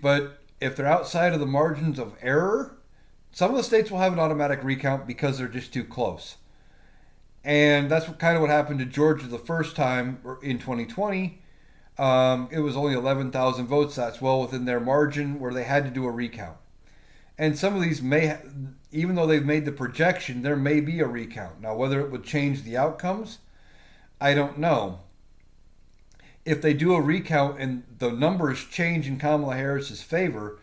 but if they're outside of the margins of error, some of the states will have an automatic recount because they're just too close. And that's kind of what happened to Georgia the first time in 2020. It was only 11,000 votes. That's well within their margin where they had to do a recount. And some of these even though they've made the projection, there may be a recount. Now, whether it would change the outcomes, I don't know. if they do a recount and the numbers change in Kamala Harris's favor,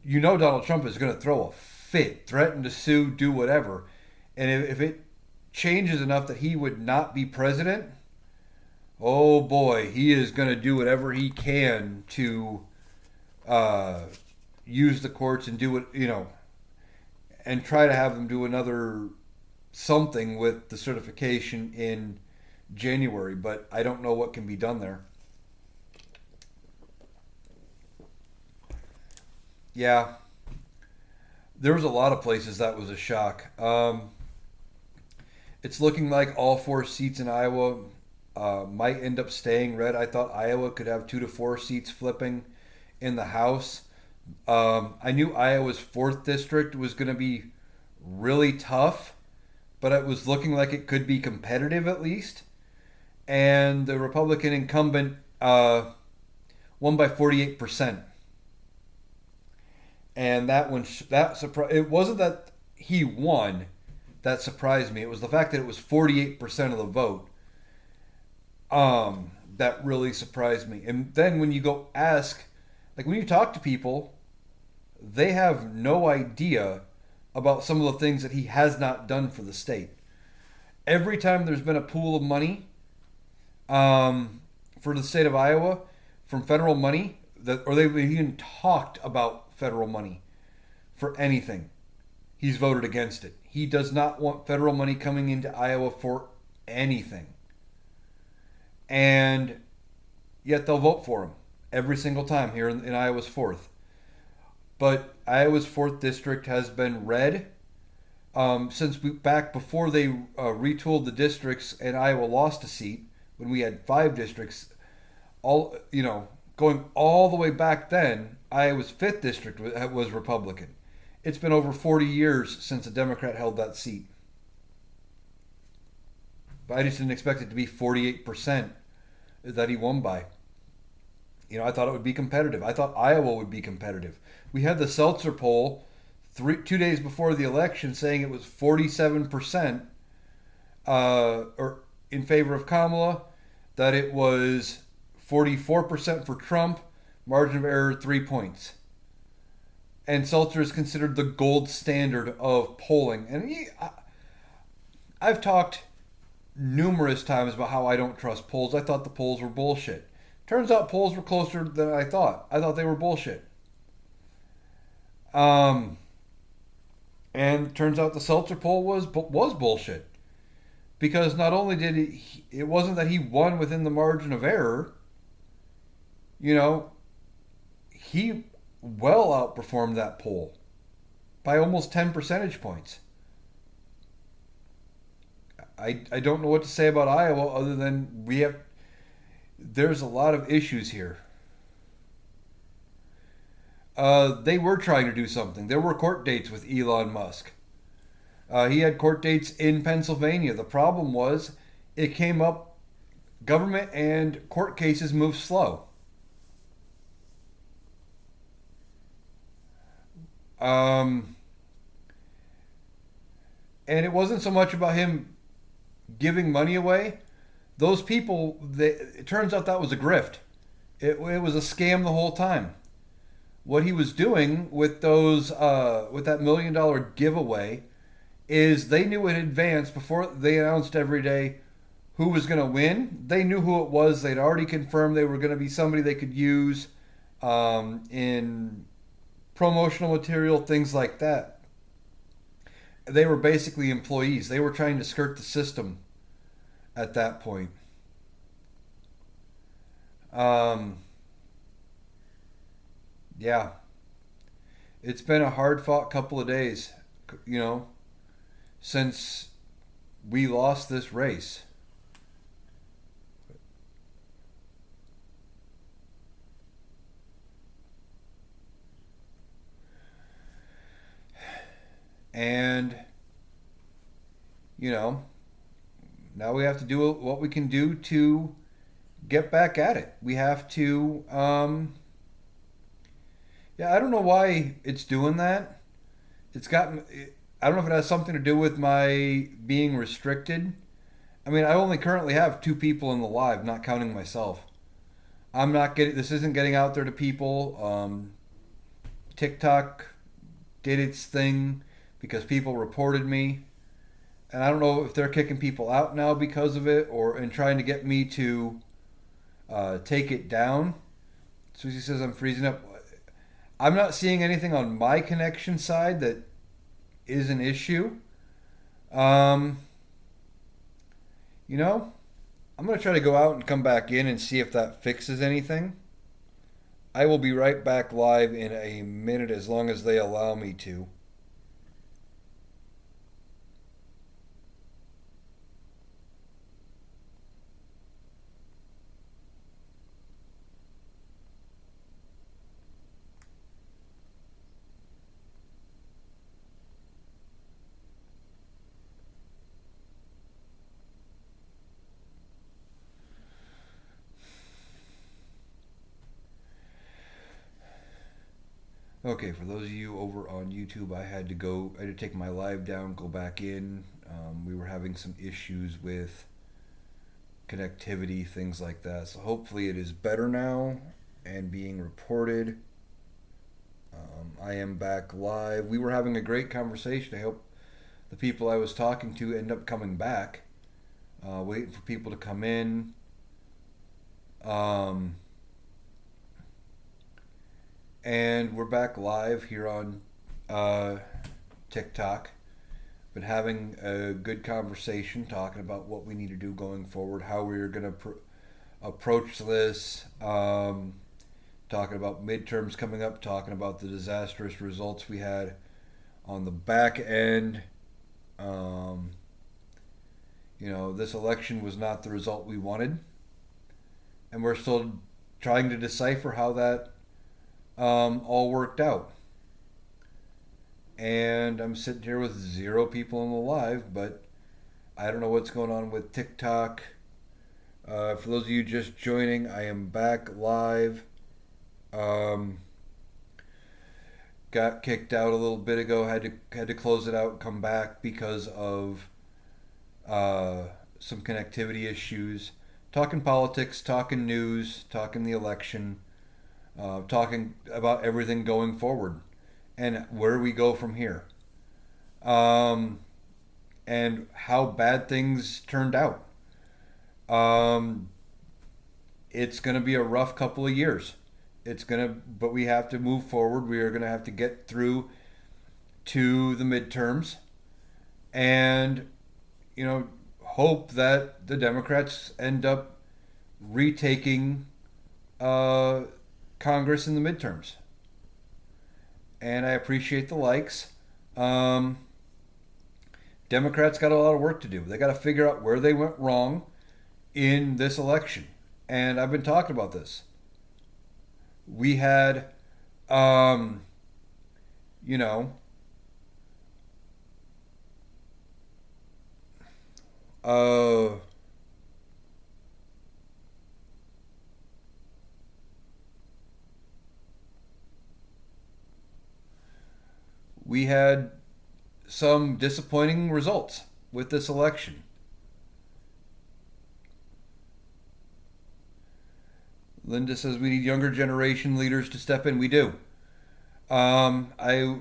you know Donald Trump is going to throw a fit, threaten to sue, do whatever. And if it changes enough that he would not be president, oh boy, he is going to do whatever he can to uh, use the courts and do it, and try to have them do another something with the certification in January. But I don't know what can be done there. Yeah, there was a lot of places that was a shock. It's looking like all four seats in Iowa might end up staying red. I thought Iowa could have 2 to 4 seats flipping in the House. I knew Iowa's fourth district was going to be really tough, but it was looking like it could be competitive at least. And the Republican incumbent won by 48%. And that one, that surprised. It wasn't that he won that surprised me. It was the fact that it was 48% of the vote that really surprised me. And then when you go ask, like when you talk to people, they have no idea about some of the things that he has not done for the state. Every time there's been a pool of money for the state of Iowa from federal money, or they've even talked about federal money for anything, he's voted against it. He does not want federal money coming into Iowa for anything. And yet they'll vote for him every single time here in Iowa's 4th. But Iowa's 4th district has been red since back before they retooled the districts and Iowa lost a seat when we had 5 districts. Going all the way back then, Iowa's 5th district was Republican. It's been over 40 years since a Democrat held that seat. But I just didn't expect it to be 48% that he won by. I thought it would be competitive. I thought Iowa would be competitive. We had the Seltzer poll 2 days before the election saying it was 47% or in favor of Kamala, that it was 44% for Trump, margin of error 3 points. And Seltzer is considered the gold standard of polling. And I've talked numerous times about how I don't trust polls. I thought the polls were bullshit. Turns out polls were closer than I thought. I thought they were bullshit. And turns out the Seltzer poll was bullshit. Because not only did it wasn't that he won within the margin of error, he well outperformed that poll by almost 10 percentage points. I don't know what to say about Iowa other than there's a lot of issues here. They were trying to do something. There were court dates with Elon Musk. He had court dates in Pennsylvania. The problem was it came up, government and court cases move slow. And it wasn't so much about him giving money away. Those people, it turns out that was a grift. It was a scam the whole time. What he was doing with with that $1 million giveaway is they knew in advance before they announced every day who was going to win. They knew who it was. They'd already confirmed they were going to be somebody they could use in promotional material, things like that. They were basically employees. They were trying to skirt the system at that point. Yeah. It's been a hard fought couple of days, since we lost this race. And, now we have to do what we can do to get back at it. We have to, I don't know why it's doing that. I don't know if it has something to do with my being restricted. I mean, I only currently have 2 people in the live, not counting myself. I'm not getting this isn't getting out there to people. TikTok did its thing because people reported me, and I don't know if they're kicking people out now because of it or and trying to get me to take it down. Susie says I'm freezing up. I'm not seeing anything on my connection side that is an issue. Um, you know, I'm gonna try to go out and come back in and see if that fixes anything. I will be right back live in a minute as long as they allow me to. Okay, for those of you over on YouTube, I had to take my live down, go back in. We were having some issues with connectivity, things like that. So hopefully it is better now and being reported. I am back live. We were having a great conversation. I hope the people I was talking to end up coming back. Waiting for people to come in. Um, and we're back live here on uh, TikTok. Been having a good conversation talking about what we need to do going forward, how we're going to approach this, talking about midterms coming up, talking about the disastrous results we had on the back end. Um, this election was not the result we wanted, and we're still trying to decipher how that all worked out. And I'm sitting here with 0 people in the live, but I don't know what's going on with TikTok. For those of you just joining, I am back live. Um, got kicked out a little bit ago. Had to close it out, come back because of some connectivity issues. Talking politics, talking news, talking the election, talking about everything going forward and where we go from here, um, and how bad things turned out. Um, it's going to be a rough couple of years. But we have to move forward. We are going to have to get through to the midterms, and hope that the Democrats end up retaking uh, Congress in the midterms. And I appreciate the likes. Um, Democrats got a lot of work to do. They got to figure out where they went wrong in this election. And I've been talking about this. We had, um, you know, uh, we had some disappointing results with this election. Linda says we need younger generation leaders to step in. We do. I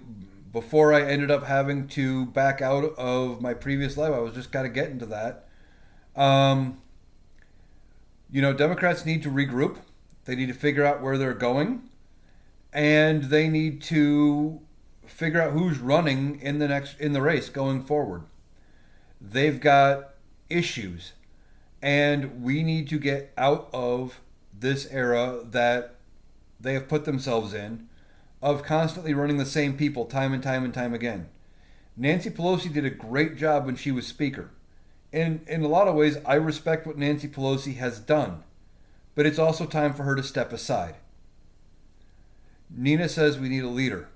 Before I ended up having to back out of my previous life, I was just kind of getting to that. Um, Democrats need to regroup. They need to figure out where they're going, and they need to figure out who's running in the race going forward. They've got issues, and we need to get out of this era that they have put themselves in of constantly running the same people time and time and time again. Nancy Pelosi did a great job when she was speaker. And in a lot of ways, I respect what Nancy Pelosi has done. But it's also time for her to step aside. Nina says we need a leader.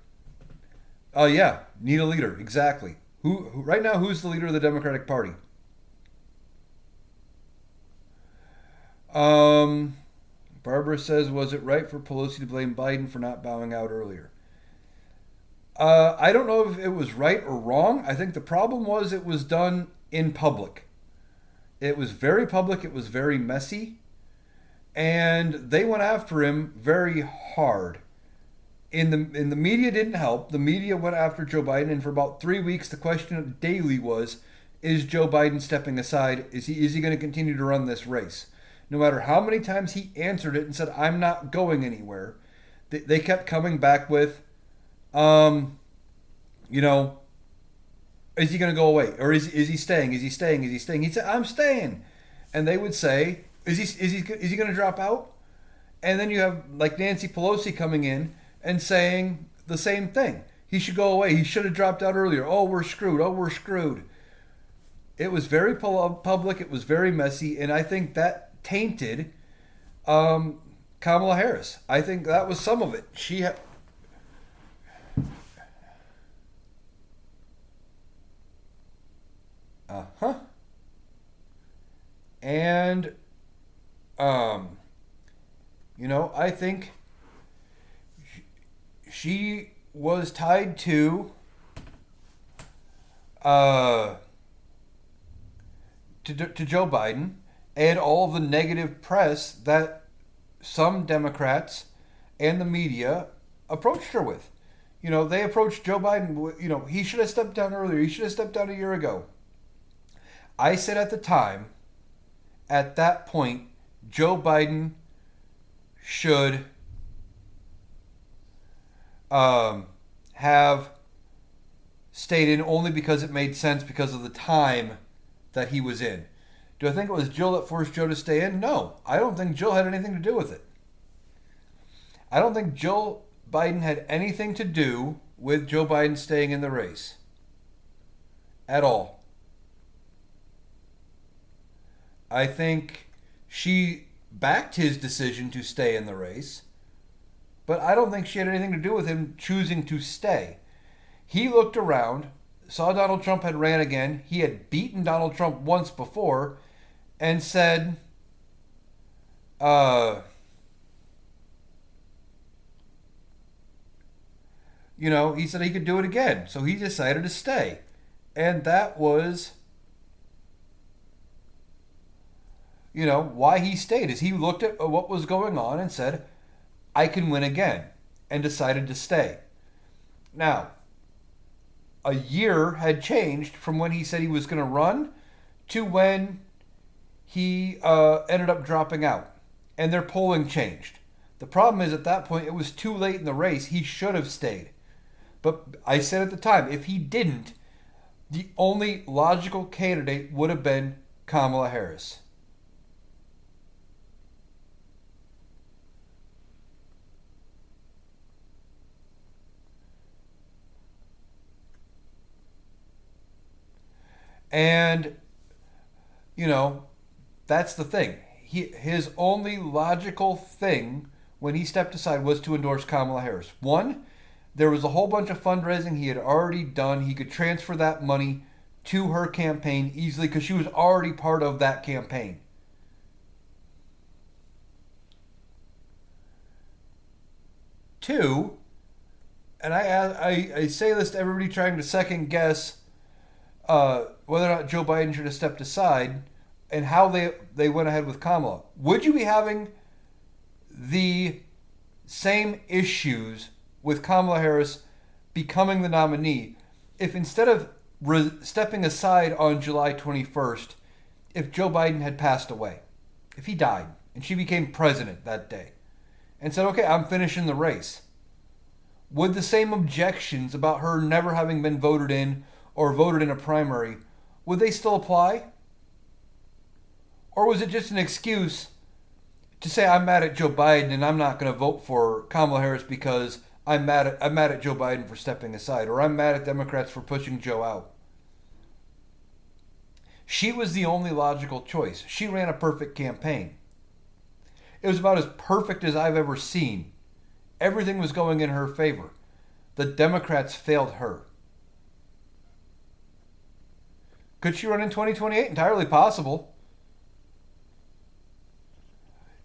Oh yeah, need a leader. Exactly. Who right now? Who's the leader of the Democratic Party? Um, Barbara says, was it right for Pelosi to blame Biden for not bowing out earlier? I don't know if it was right or wrong. I think the problem was it was done in public. It was very public. It was very messy. and they went after him very hard. In the media didn't help. The media went after Joe Biden, and for about 3 weeks, the question daily was, "Is Joe Biden stepping aside? Is he going to continue to run this race?" No matter how many times he answered it and said, "I'm not going anywhere," they kept coming back with, um, you know, "Is he going to go away, or is he staying? Is he staying? Is he staying?" He said, "I'm staying," and they would say, "Is he going to drop out?" And then you have like Nancy Pelosi coming in and saying the same thing. He should go away. He should have dropped out earlier. Oh, we're screwed. Oh, we're screwed. It was very public. It was very messy, and I think that tainted um, Kamala Harris. I think that was some of it. Uh huh. And um, I think she was tied uh, to Joe Biden and all the negative press that some Democrats and the media approached her with. They approached Joe Biden. He should have stepped down earlier. He should have stepped down a year ago. I said at the time, at that point, Joe Biden should have stayed in only because it made sense because of the time that he was in. Do I think it was Jill that forced Joe to stay in? No. I don't think Jill had anything to do with it. I don't think Jill Biden had anything to do with Joe Biden staying in the race. At all. I think she backed his decision to stay in the race, but I don't think she had anything to do with him choosing to stay. He looked around, saw Donald Trump had ran again. He had beaten Donald Trump once before, and said, uh, he said he could do it again. So he decided to stay. And that was, why he stayed, is he looked at what was going on and said, I can win again, and decided to stay. Now, a year had changed from when he said he was going to run to when he ended up dropping out, and their polling changed. The problem is, at that point, it was too late in the race. He should have stayed. But I said at the time, if he didn't, the only logical candidate would have been Kamala Harris. And, you know, that's the thing. His only logical thing when he stepped aside was to endorse Kamala Harris. One, there was a whole bunch of fundraising he had already done. He could transfer that money to her campaign easily because she was already part of that campaign. Two, and I say this to everybody trying to second guess whether or not Joe Biden should have stepped aside and how they went ahead with Kamala. Would you be having the same issues with Kamala Harris becoming the nominee if instead of stepping aside on July 21st, if Joe Biden had passed away, if he died and she became president that day and said, okay, I'm finishing the race? Would the same objections about her never having been voted in or voted in a primary, would they still apply? Or was it just an excuse to say I'm mad at Joe Biden and I'm not going to vote for Kamala Harris because I'm mad at Joe Biden for stepping aside, or I'm mad at Democrats for pushing Joe out? She was the only logical choice. She ran a perfect campaign. It was about as perfect as I've ever seen. Everything was going in her favor. The Democrats failed her. Could she run in 2028? Entirely possible.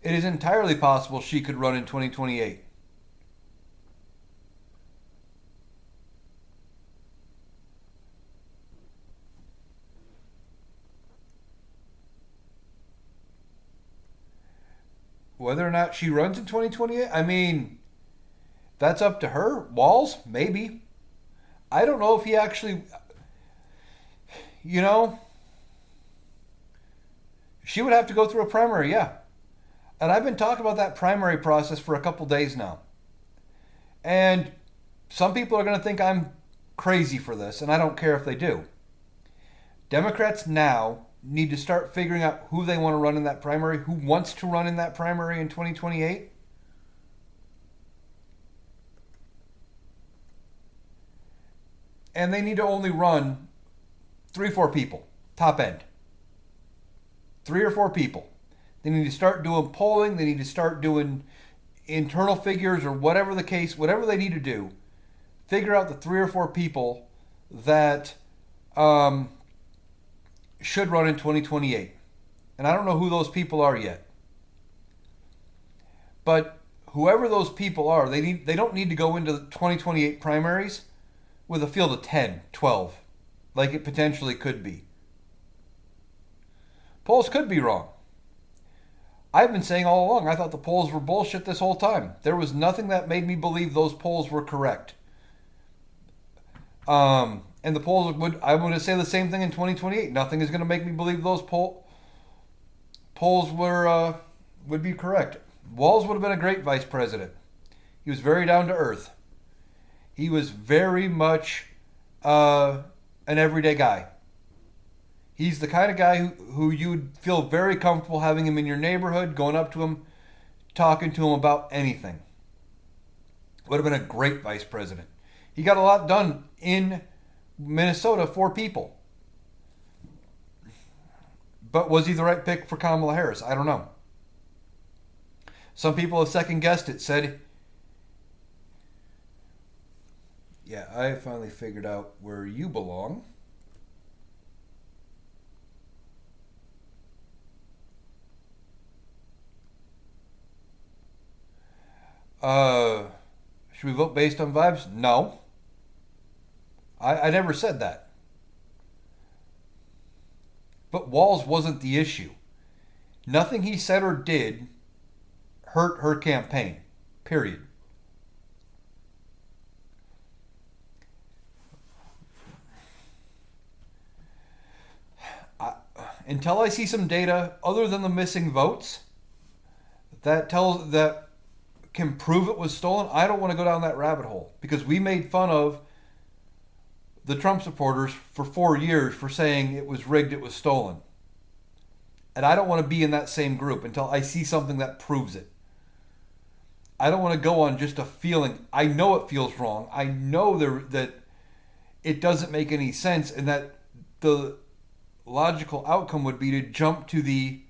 It is entirely possible she could run in 2028. whether or not she runs in 2028, I mean, that's up to her. Walz, maybe. I don't know if he actually, you know, she would have to go through a primary, yeah. And I've been talking about that primary process for a couple days now. And some people are going to think I'm crazy for this, and I don't care if they do. Democrats now need to start figuring out who they want to run in that primary, who wants to run in that primary in 2028. And they need to only run 3-4 people, top end. 3 or 4 people. They need to start doing polling. They need to start doing internal figures or whatever the case, whatever they need to do. Figure out the 3 or 4 people that should run in 2028. And I don't know who those people are yet. But whoever those people are, they don't need to go into the 2028 primaries with a field of 10, 12, like it potentially could be. Polls could be wrong. I've been saying all along, I thought the polls were bullshit this whole time. There was nothing that made me believe those polls were correct. And the polls I'm going to say the same thing in 2028. Nothing is going to make me believe those polls would be correct. Walz would have been a great vice president. He was very down to earth. He was very much an everyday guy. He's the kind of guy who you'd feel very comfortable having him in your neighborhood, going up to him, talking to him about anything. Would have been a great vice president. He got a lot done in Minnesota for people. But was he the right pick for Kamala Harris? I don't know. Some people have second guessed it, said, yeah, I finally figured out where you belong. Should we vote based on vibes? No. I never said that. But Walz wasn't the issue. Nothing he said or did hurt her campaign. Period. Until I see some data other than the missing votes that can prove it was stolen, I don't want to go down that rabbit hole, because we made fun of the Trump supporters for 4 years for saying it was rigged, it was stolen. And I don't want to be in that same group until I see something that proves it. I don't want to go on just a feeling. I know it feels wrong. I know that it doesn't make any sense, and that the logical outcome would be to jump to the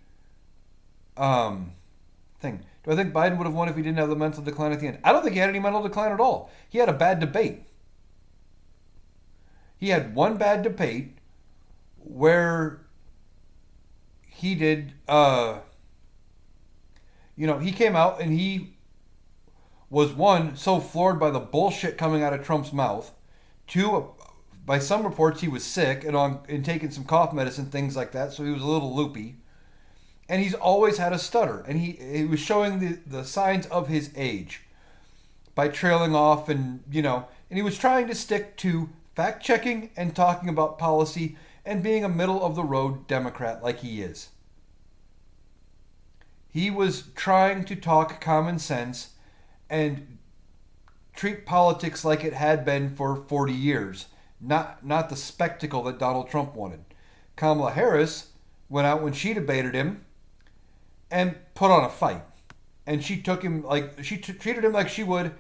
thing. Do I think Biden would have won if he didn't have the mental decline at the end? I don't think he had any mental decline at all. He had a bad debate. He had one bad debate where he did, he came out and he was, one, so floored by the bullshit coming out of Trump's mouth. Two, by some reports, he was sick and taking some cough medicine, things like that, so he was a little loopy. And he's always had a stutter. And he was showing the signs of his age by trailing off and he was trying to stick to fact-checking and talking about policy and being a middle-of-the-road Democrat like he is. He was trying to talk common sense and treat politics like it had been for 40 years, not the spectacle that Donald Trump wanted. Kamala Harris went out when she debated him and put on a fight. And she took him treated him like she would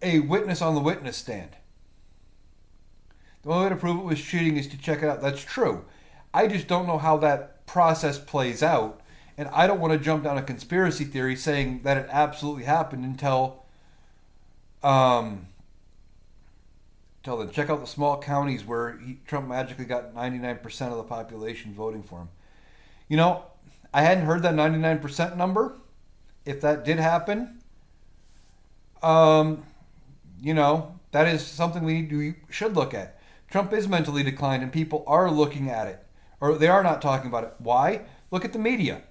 a witness on the witness stand. The only way to prove it was cheating is to check it out. That's true. I just don't know how that process plays out. And I don't want to jump down a conspiracy theory saying that it absolutely happened until then. Check out the small counties where Trump magically got 99% of the population voting for him. I hadn't heard that 99% number. If that did happen, that is something we should look at. Trump is mentally declined, and people are looking at it, or they are not talking about it. Why? Look at the media.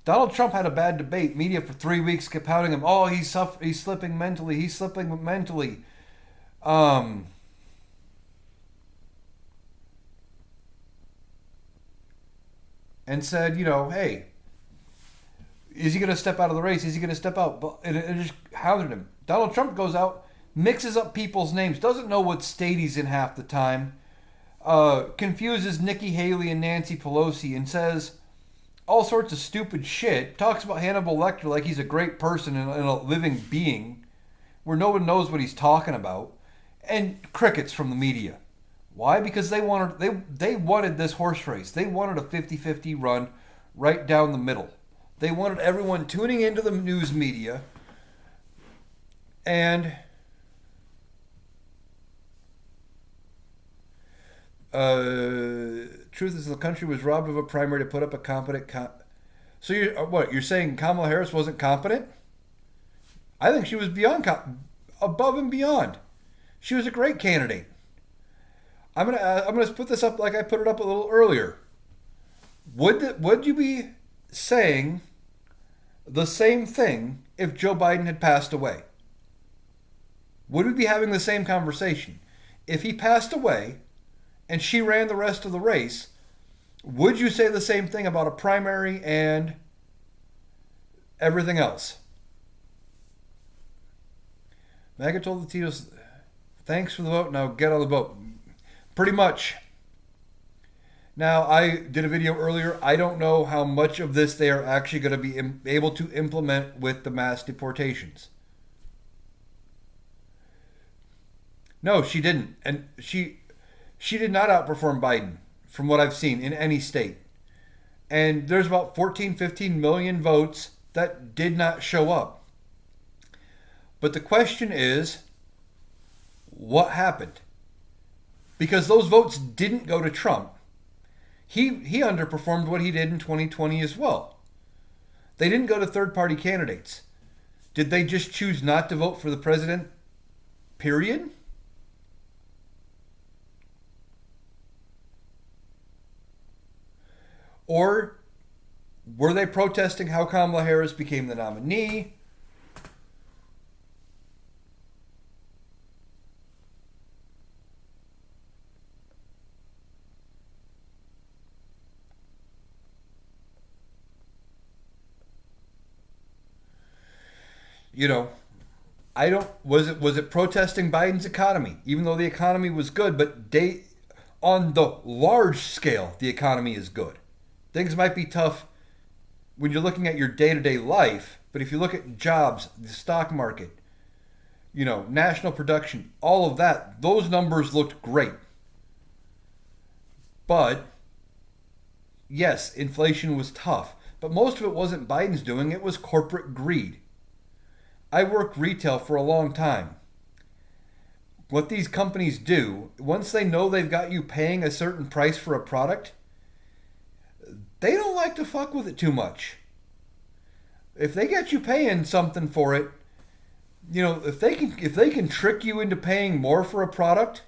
Donald Trump had a bad debate. Media for 3 weeks kept pouting him. Oh, he's slipping mentally. He's slipping mentally. Um, and said, hey, is he going to step out of the race? Is he going to step out? And it just hounded him. Donald Trump goes out, mixes up people's names, doesn't know what state he's in half the time, confuses Nikki Haley and Nancy Pelosi, and says all sorts of stupid shit. Talks about Hannibal Lecter like he's a great person and a living being, where no one knows what he's talking about, and crickets from the media. Why? Because they wanted this horse race. They wanted a 50-50 run right down the middle. They wanted everyone tuning into the news media, and truth is the country was robbed of a primary to put up a competent. So you're saying Kamala Harris wasn't competent? I think she was above and beyond. She was a great candidate. I'm gonna put this up like I put it up a little earlier. Would you be saying the same thing if Joe Biden had passed away? Would we be having the same conversation? If he passed away and she ran the rest of the race, would you say the same thing about a primary and everything else? MAGA told the Tito's, thanks for the vote, now get on the boat. Pretty much. Now, I did a video earlier. I don't know how much of this they are actually going to be able to implement with the mass deportations. No, she didn't. And she did not outperform Biden, from what I've seen, in any state. And there's about 14, 15 million votes that did not show up. But the question is, what happened? Because those votes didn't go to Trump. He underperformed what he did in 2020 as well. They didn't go to third-party candidates. Did they just choose not to vote for the president, period? Or were they protesting how Kamala Harris became the nominee? Was it protesting Biden's economy? Even though the economy was good, but on the large scale, the economy is good. Things might be tough when you're looking at your day-to-day life, but if you look at jobs, the stock market, national production, all of that, those numbers looked great. But yes, inflation was tough, but most of it wasn't Biden's doing, it was corporate greed. I worked retail for a long time. What these companies do, once they know they've got you paying a certain price for a product, they don't like to fuck with it too much. If they get you paying something for it, if they can trick you into paying more for a product,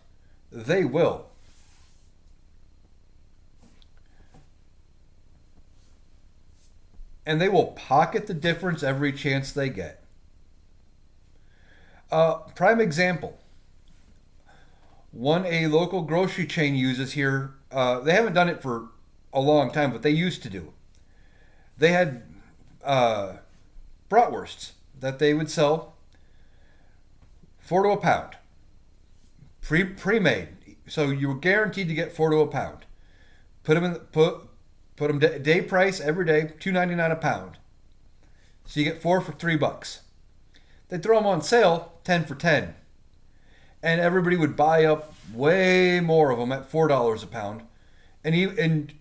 they will. And they will pocket the difference every chance they get. Prime example. One a local grocery chain uses here. They haven't done it for a long time, but they used to do. They had bratwursts that they would sell $4 to a pound, pre-made. So you were guaranteed to get $4 to a pound. Put them day price every day, $2.99 a pound. So you get 4 for $3. They throw them on sale, 10 for 10. And everybody would buy up way more of them at $4 a pound. And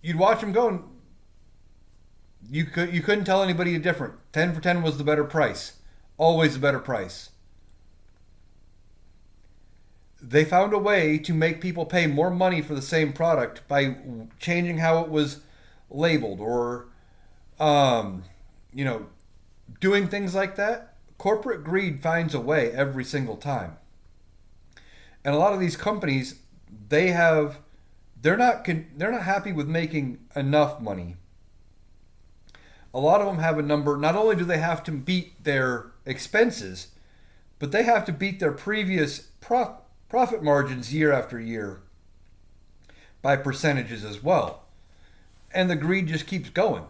you'd watch them go, and you couldn't tell anybody different. 10 for 10 was the better price. Always the better price. They found a way to make people pay more money for the same product by changing how it was labeled or, doing things like that. Corporate greed finds a way every single time. And a lot of these companies, they're not happy with making enough money. a lot of them have a number. Not only do they have to beat their expenses, but they have to beat their previous profit margins year after year by percentages as well. And the greed just keeps going.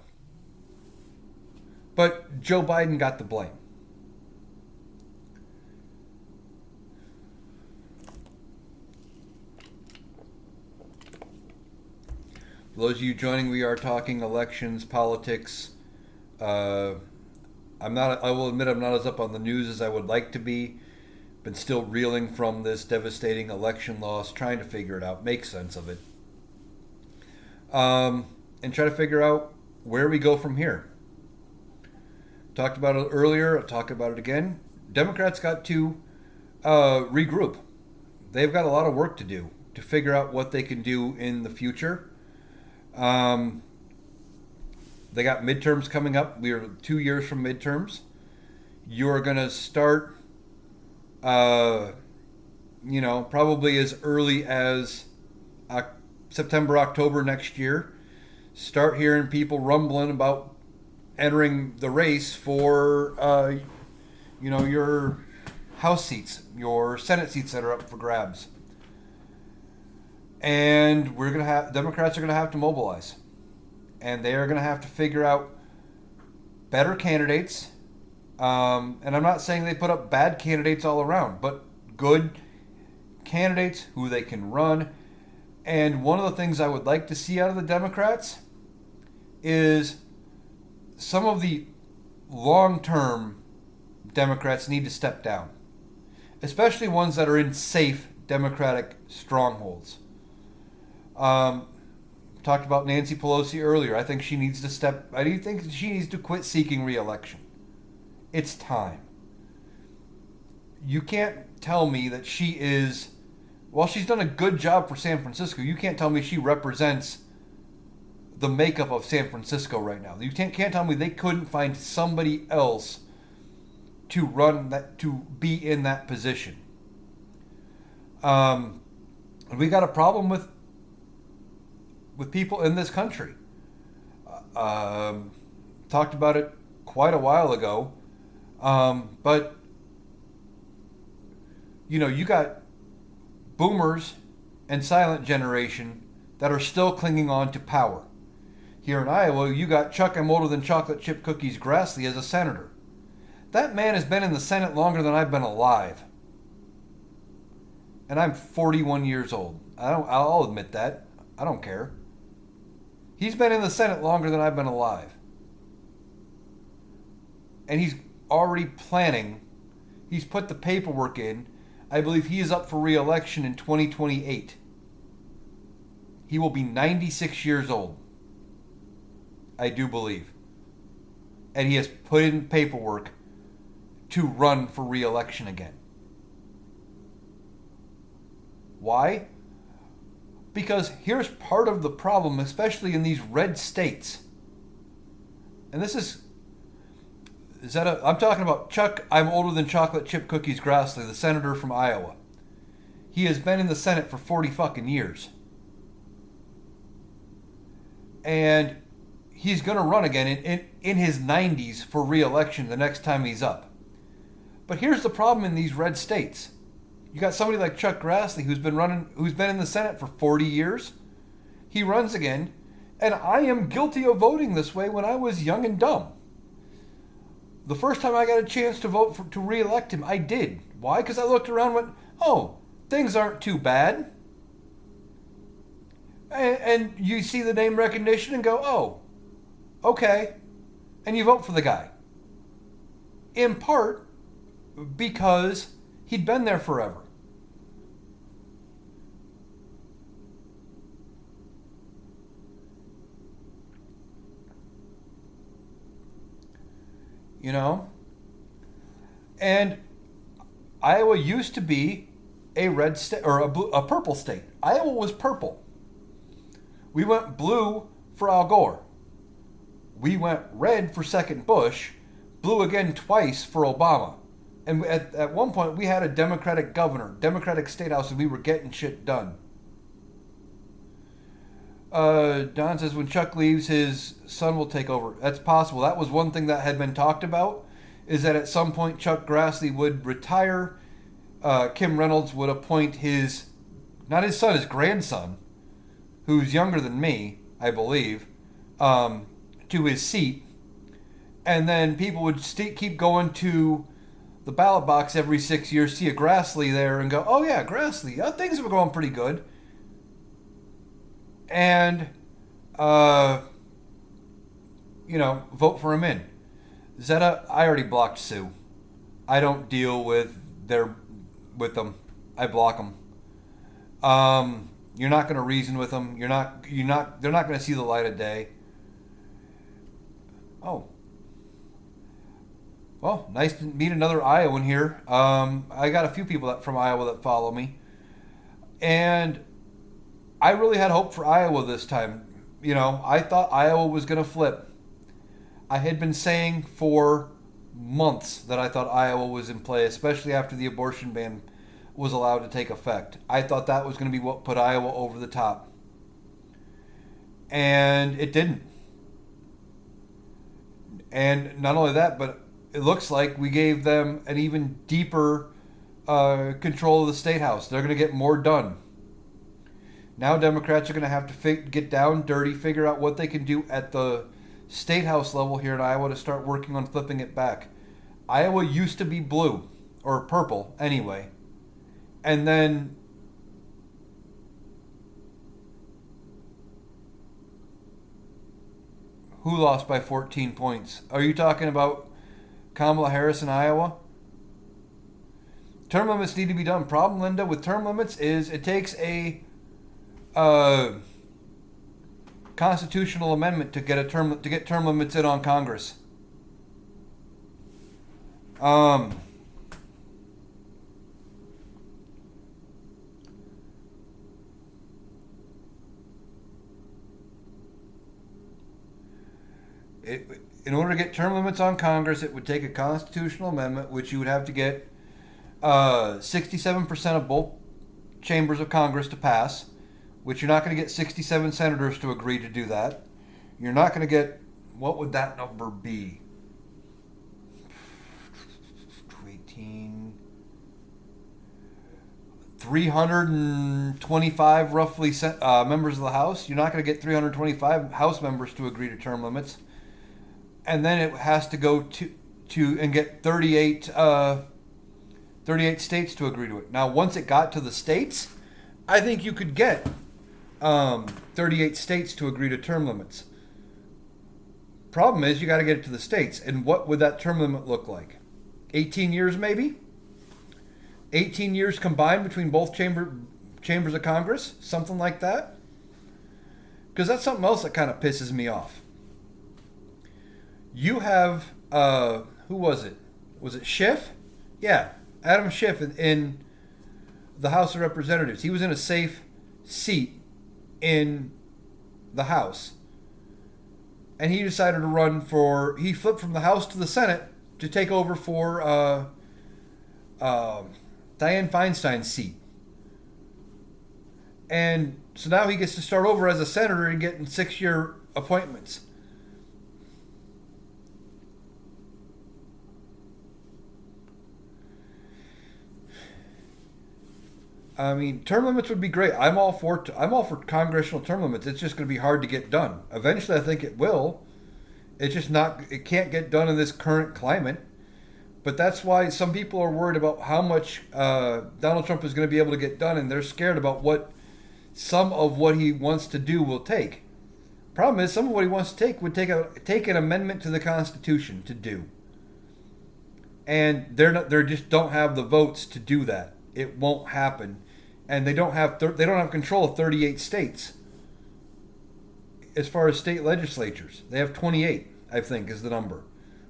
But Joe Biden got the blame. For those of you joining, we are talking elections, politics. I will admit I'm not as up on the news as I would like to be. Been still reeling from this devastating election loss, trying to figure it out, make sense of it. And try to figure out where we go from here. Talked about it earlier, I'll talk about it again. Democrats got to regroup. They've got a lot of work to do to figure out what they can do in the future. They got midterms coming up. We are 2 years from midterms. You're going to start, probably as early as September, October next year. Start hearing people rumbling about entering the race for, your House seats, your Senate seats that are up for grabs. And Democrats are going to have to mobilize. And they are going to have to figure out better candidates. And I'm not saying they put up bad candidates all around, but good candidates who they can run. And one of the things I would like to see out of the Democrats is some of the long-term Democrats need to step down, especially ones that are in safe Democratic strongholds. Talked about Nancy Pelosi earlier. I think she needs to quit seeking re-election. It's time. You can't tell me that she is, while she's done a good job for San Francisco, you can't tell me she represents the makeup of San Francisco right now. You can't tell me they couldn't find somebody else to run that, to be in that position. We got a problem with people in this country. Talked about it quite a while ago. But, you got boomers and silent generation that are still clinging on to power. Here in Iowa, you got Chuck I'm older than chocolate chip cookies Grassley as a senator. That man has been in the Senate longer than I've been alive. And I'm 41 years old. I'll admit that. I don't care. He's been in the Senate longer than I've been alive. And he's already planning. He's put the paperwork in. I believe he is up for re-election in 2028. He will be 96 years old. I do believe. And he has put in paperwork to run for re-election again. Why? Because here's part of the problem, especially in these red states. And this is I'm talking about Chuck I'm older than chocolate chip cookies Grassley, the senator from Iowa. He has been in the Senate for 40 fucking years. And he's going to run again in his 90s for re-election the next time he's up. But here's the problem in these red states. You got somebody like Chuck Grassley who's been in the Senate for 40 years. He runs again, and I am guilty of voting this way when I was young and dumb. The first time I got a chance to vote to re-elect him, I did. Why? Because I looked around and went, oh, things aren't too bad. And you see the name recognition and go, oh, okay. And you vote for the guy. In part because he'd been there forever. And Iowa used to be a red state or a purple state. Iowa was purple. We went blue for Al Gore. We went red for second Bush, blue again twice for Obama. And at one point we had a Democratic governor, Democratic state house, and we were getting shit done. Don says when Chuck leaves, his son will take over. That's possible. That was one thing that had been talked about, is that at some point Chuck Grassley would retire. Kim Reynolds would appoint his, not his son, his grandson, who's younger than me, I believe, to his seat. And then people would keep going to the ballot box every 6 years, see a Grassley there, and go, oh yeah, Grassley, things were going pretty good. And, vote for him in. Zeta, I already blocked Sue. I don't deal with them. I block them. You're not going to reason with them. They're not going to see the light of day. Oh. Well, nice to meet another Iowan here. I got a few people from Iowa that follow me. And I really had hope for Iowa this time. I thought Iowa was going to flip. I had been saying for months that I thought Iowa was in play, especially after the abortion ban was allowed to take effect. I thought that was going to be what put Iowa over the top. And it didn't. And not only that, but it looks like we gave them an even deeper control of the state house. They're going to get more done. Now Democrats are going to have to get down dirty, figure out what they can do at the state house level here in Iowa to start working on flipping it back. Iowa used to be blue, or purple anyway. And then who lost by 14 points? Are you talking about Kamala Harris in Iowa? Term limits need to be done. Problem, Linda, with term limits is it takes a constitutional amendment to get term limits in on Congress. In order to get term limits on Congress, it would take a constitutional amendment, which you would have to get 67% of both chambers of Congress to pass, which you're not going to get 67 senators to agree to do that. You're not going to get, what would that number be? 18, 325 roughly members of the House. You're not going to get 325 House members to agree to term limits. And then it has to go to and get 38 states to agree to it. Now, once it got to the states, I think you could get 38 states to agree to term limits. Problem is, you got to get it to the states. And what would that term limit look like? 18 years, maybe? 18 years combined between both chambers of Congress? Something like that? Because that's something else that kind of pisses me off. You have, who was it? Was it Schiff? Yeah, Adam Schiff in the House of Representatives. He was in a safe seat in the House. And he decided to he flipped from the House to the Senate to take over for Dianne Feinstein's seat. And so now he gets to start over as a senator and getting 6-year appointments. I mean, term limits would be great. I'm all for congressional term limits. It's just going to be hard to get done. Eventually, I think it will. It's just not. It can't get done in this current climate. But that's why some people are worried about how much Donald Trump is going to be able to get done, and they're scared about what some of what he wants to do will take. Problem is, some of what he wants to take would take an amendment to the Constitution to do, and they just don't have the votes to do that. It won't happen. And they don't have control of 38 states. As far as state legislatures, they have 28, I think, is the number,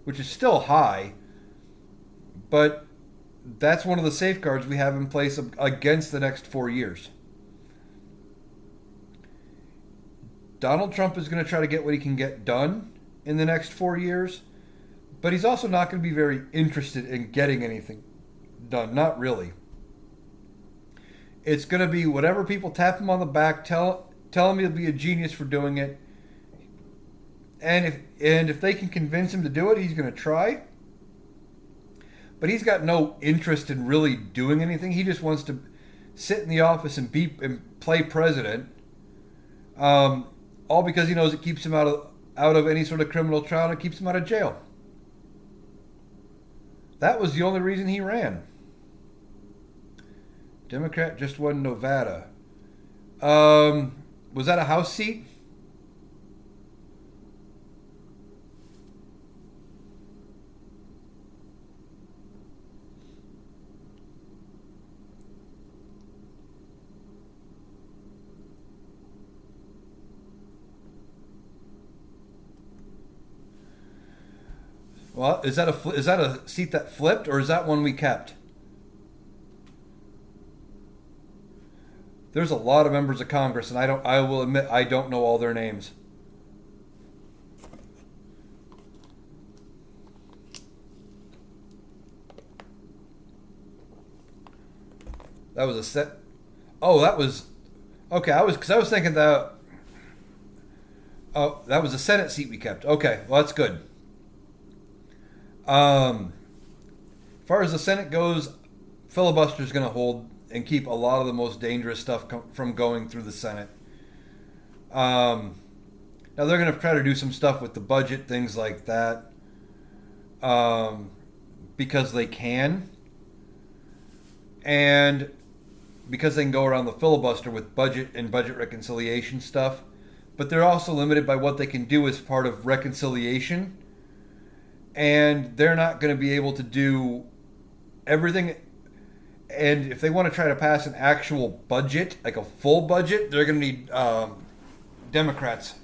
which is still high. But that's one of the safeguards we have in place against the next 4 years. Donald Trump is going to try to get what he can get done in the next 4 years, but he's also not going to be very interested in getting anything done. Not really. It's going to be whatever people tap him on the back, tell tell him he'll be a genius for doing it. And if they can convince him to do it, he's going to try. But he's got no interest in really doing anything. He just wants to sit in the office and play president. All because he knows it keeps him out of any sort of criminal trial and it keeps him out of jail. That was the only reason he ran. Democrat just won Nevada. Was that a House seat? Well, is that a seat that flipped, or is that one we kept? There's a lot of members of Congress, and I will admit I don't know all their names. That was a set. Oh, that was okay. I was thinking that. Oh, that was a Senate seat we kept. Okay, well that's good. As far as the Senate goes, filibuster is going to hold and keep a lot of the most dangerous stuff from going through the Senate. Now they're going to try to do some stuff with the budget, things like that, because they can, and because they can go around the filibuster with budget and budget reconciliation stuff. But they're also limited by what they can do as part of reconciliation. And they're not going to be able to do everything. And if they want to try to pass an actual budget, like a full budget, they're going to need Democrats.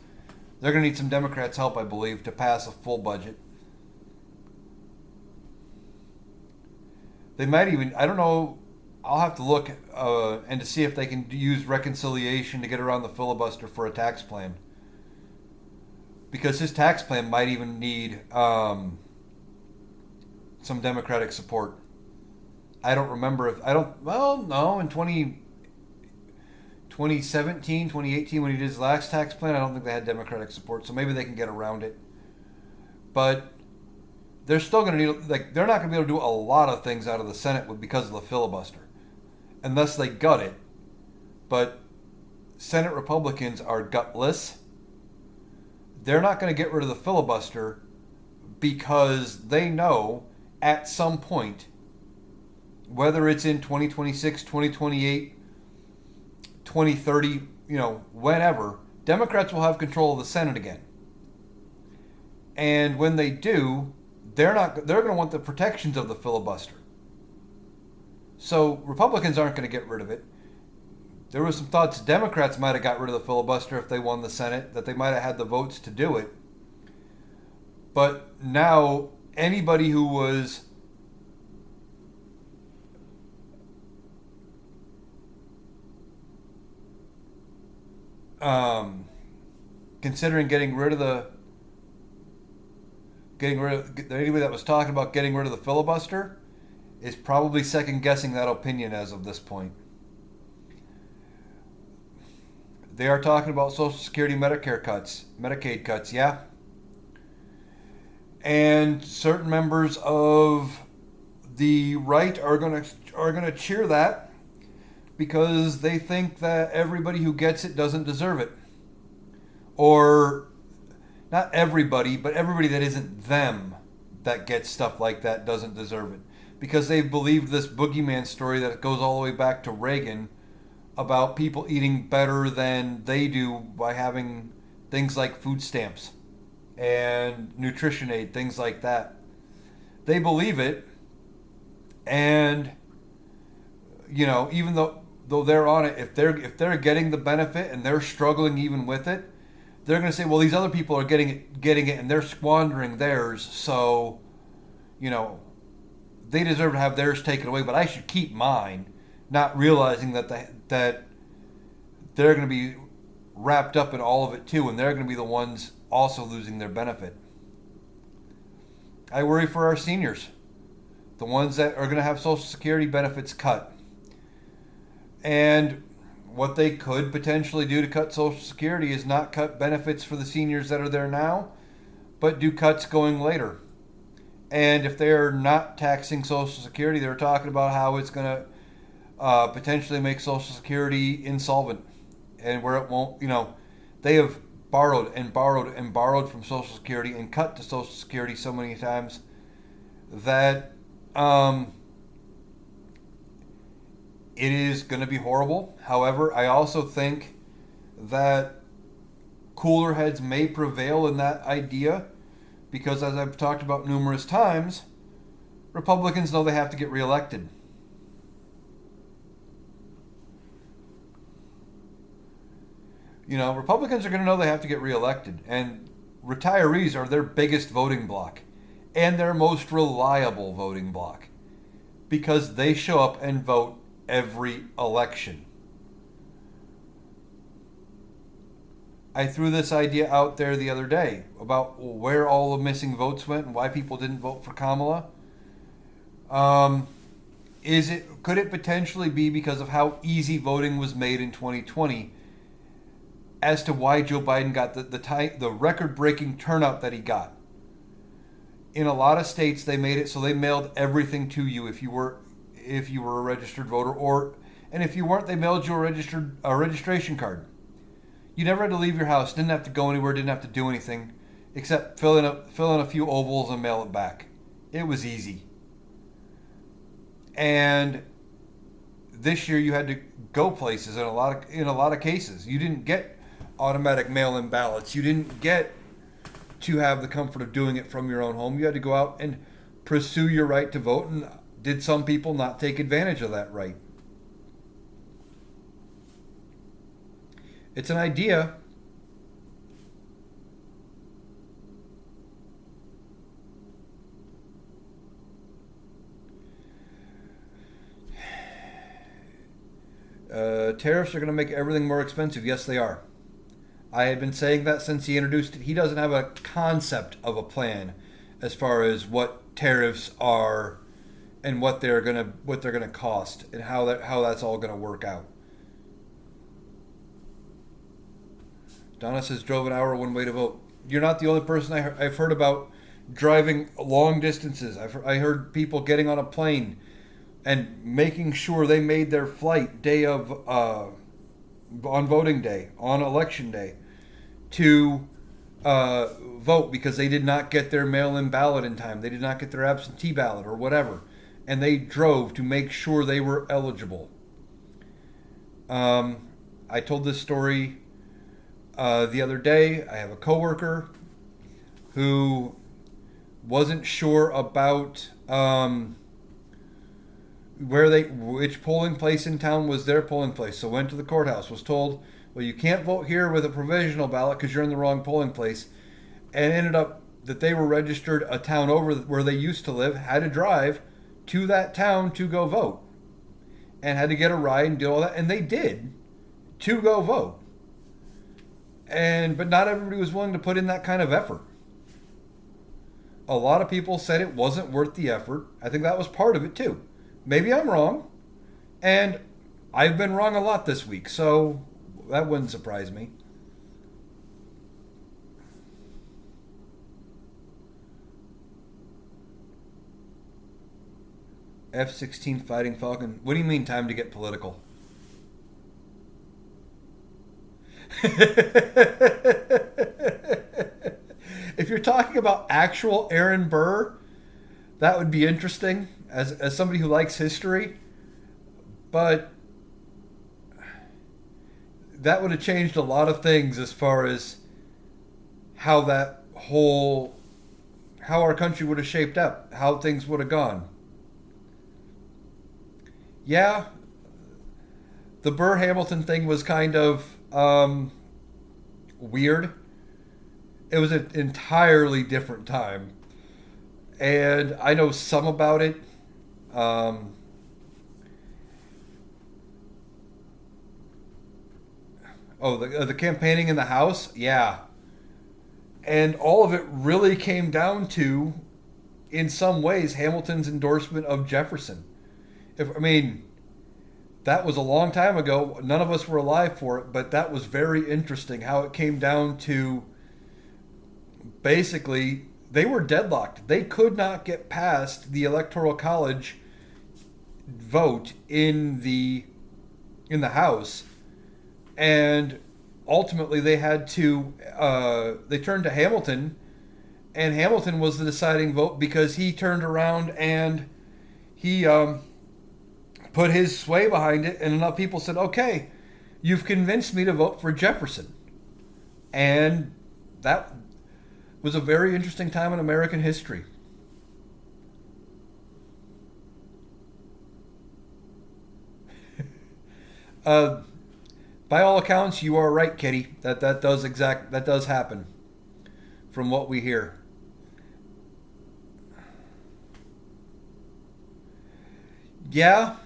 They're going to need some Democrats' help, I believe, to pass a full budget. They might even, I don't know, I'll have to look and to see if they can use reconciliation to get around the filibuster for a tax plan. Because his tax plan might even need some Democratic support. I don't remember if, in 2017, 2018, when he did his last tax plan, I don't think they had Democratic support, so maybe they can get around it. But they're still going to need, they're not going to be able to do a lot of things out of the Senate because of the filibuster, unless they gut it. But Senate Republicans are gutless. They're not going to get rid of the filibuster because they know at some point, whether it's in 2026, 2028, 2030, whenever, Democrats will have control of the Senate again. And when they do, they're going to want the protections of the filibuster. So Republicans aren't going to get rid of it. There was some thoughts Democrats might have got rid of the filibuster if they won the Senate, that they might have had the votes to do it. But now anybody who was considering anybody that was talking about getting rid of the filibuster is probably second guessing that opinion as of this point. They are talking about Social Security, Medicaid cuts, yeah. And certain members of the right are gonna cheer that because they think that everybody who gets it doesn't deserve it. Or not everybody, but everybody that isn't them that gets stuff like that doesn't deserve it. Because they've believed this boogeyman story that goes all the way back to Reagan about people eating better than they do by having things like food stamps and nutrition aid, things like that. They believe it, and even though they're on it, if they're getting the benefit and they're struggling even with it, they're going to say, well, these other people are getting it and they're squandering theirs, so they deserve to have theirs taken away, but I should keep mine, not realizing that they're going to be wrapped up in all of it too, and they're going to be the ones also losing their benefit. I worry for our seniors, the ones that are going to have Social Security benefits cut. And what they could potentially do to cut Social Security is not cut benefits for the seniors that are there now, but do cuts going later. And if they're not taxing Social Security, they're talking about how it's going to potentially make Social Security insolvent, and where it won't, they have borrowed and borrowed and borrowed from Social Security and cut to Social Security so many times that it is going to be horrible. However, I also think that cooler heads may prevail in that idea because, as I've talked about numerous times, Republicans know they have to get reelected. Republicans are going to know they have to get reelected, and retirees are their biggest voting bloc and their most reliable voting bloc because they show up and vote every election. I threw this idea out there the other day about where all the missing votes went and why people didn't vote for Kamala. Could it potentially be because of how easy voting was made in 2020 as to why Joe Biden got the record-breaking turnout that he got? In a lot of states, they made it so they mailed everything to you if you were a registered voter, and if you weren't, they mailed you a registration card. You never had to leave your house, didn't have to go anywhere, didn't have to do anything except fill in a few ovals and mail it back. It was easy. And this year you had to go places in a lot of cases. You didn't get automatic mail-in ballots. You didn't get to have the comfort of doing it from your own home. You had to go out and pursue your right to vote, and did some people not take advantage of that right? It's an idea. Tariffs are going to make everything more expensive. Yes, they are. I have been saying that since he introduced it. He doesn't have a concept of a plan as far as what tariffs are and what they're gonna cost and how that's all gonna work out. Donna says drove an hour one way to vote. You're not the only person I've heard about driving long distances. I heard people getting on a plane and making sure they made their flight day of on voting day, on election day, to vote because they did not get their mail-in ballot in time. They did not get their absentee ballot or whatever. And they drove to make sure they were eligible. I told this story the other day. I have a coworker who wasn't sure about which polling place in town was their polling place. So went to the courthouse, was told, well, you can't vote here with a provisional ballot because you're in the wrong polling place. And ended up that they were registered a town over where they used to live, had to drive to that town to go vote, and had to get a ride and do all that. And they did, to go vote. But not everybody was willing to put in that kind of effort. A lot of people said it wasn't worth the effort. I think that was part of it too. Maybe I'm wrong, and I've been wrong a lot this week, so that wouldn't surprise me. F-16 Fighting Falcon. What do you mean time to get political? If you're talking about actual Aaron Burr, that would be interesting as somebody who likes history. But that would have changed a lot of things as far as how our country would have shaped up, how things would have gone. Yeah, the Burr Hamilton thing was kind of weird. It was an entirely different time. And I know some about it. The campaigning in the House? Yeah. And all of it really came down to, in some ways, Hamilton's endorsement of Jefferson. That was a long time ago. None of us were alive for it, but that was very interesting how it came down to basically they were deadlocked. They could not get past the Electoral College vote in the House, and ultimately they had to they turned to Hamilton, and Hamilton was the deciding vote because he turned around and he put his sway behind it, and enough people said, "Okay, you've convinced me to vote for Jefferson," and that was a very interesting time in American history. Uh, by all accounts, you are right, Kitty. That does happen, from what we hear. Yeah,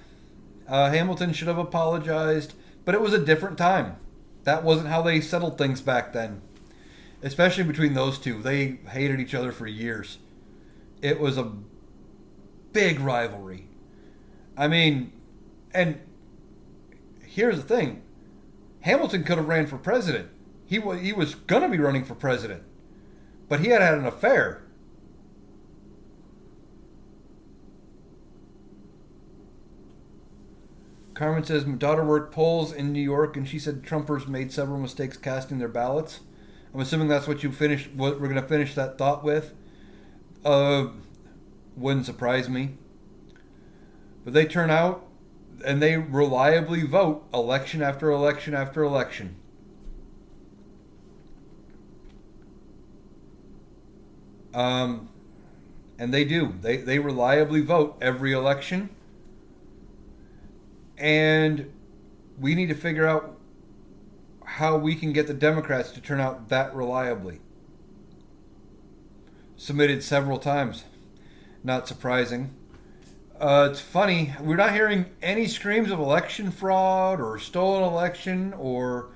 Hamilton should have apologized, but it was a different time. That wasn't how they settled things back then, especially between those two. They hated each other for years. It was a big rivalry. I mean, and here's the thing: Hamilton could have ran for president. He was gonna be running for president, but he had had an affair. Carmen says my daughter worked polls in New York, and she said Trumpers made several mistakes casting their ballots. I'm assuming that's what you finished. What we're gonna finish that thought with. Uh, wouldn't surprise me. But they turn out and they reliably vote election after election after election. Um, and they do. They reliably vote every election. And we need to figure out how we can get the Democrats to turn out that reliably. Submitted several times. Not surprising. It's funny. We're not hearing any screams of election fraud or stolen election or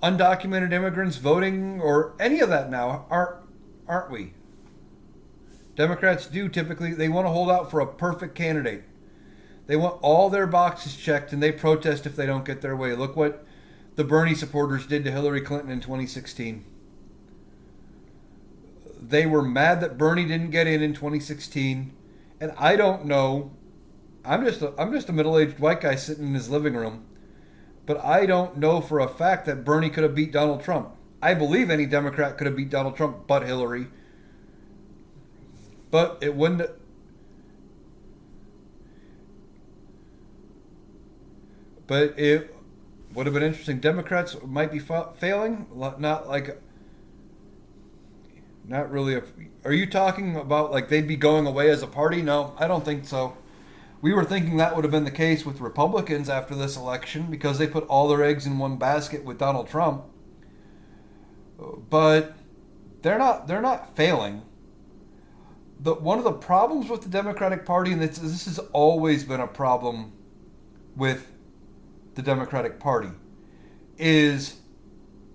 undocumented immigrants voting or any of that now, aren't we? Democrats do typically, they want to hold out for a perfect candidate. They want all their boxes checked and they protest if they don't get their way. Look what the Bernie supporters did to Hillary Clinton in 2016. They were mad that Bernie didn't get in 2016, and I don't know. I'm just a middle-aged white guy sitting in his living room, but I don't know for a fact that Bernie could have beat Donald Trump. I believe any Democrat could have beat Donald Trump but Hillary. But it wouldn't. But it would have been interesting. Democrats might be failing. Not like. Not really. Are you talking about like they'd be going away as a party? No, I don't think so. We were thinking that would have been the case with Republicans after this election because they put all their eggs in one basket with Donald Trump. But they're not. They're not failing. One of the problems with the Democratic Party, and this has always been a problem with the Democratic Party, is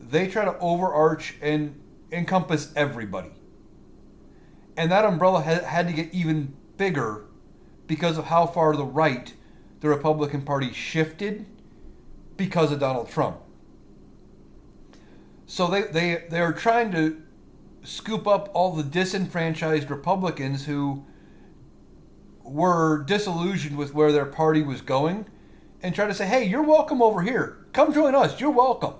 they try to overarch and encompass everybody. And that umbrella had to get even bigger because of how far to the right the Republican Party shifted because of Donald Trump. So they are trying to scoop up all the disenfranchised Republicans who were disillusioned with where their party was going and try to say, hey, you're welcome over here. Come join us. You're welcome.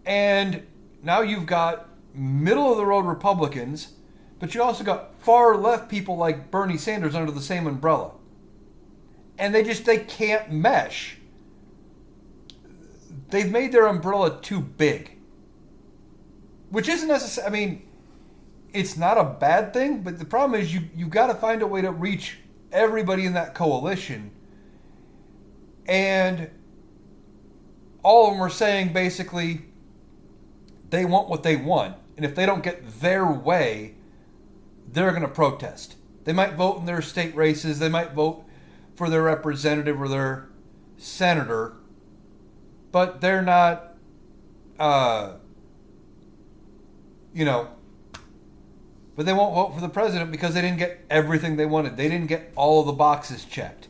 And now you've got middle of the road Republicans, but you also got far left people like Bernie Sanders under the same umbrella. And they can't mesh. They've made their umbrella too big. Which isn't necessarily, I mean, it's not a bad thing, but the problem is you've got to find a way to reach everybody in that coalition. And all of them are saying basically they want what they want. And if they don't get their way, they're going to protest. They might vote in their state races. They might vote for their representative or their senator. But they're not, but they won't vote for the president because they didn't get everything they wanted. They didn't get all of the boxes checked.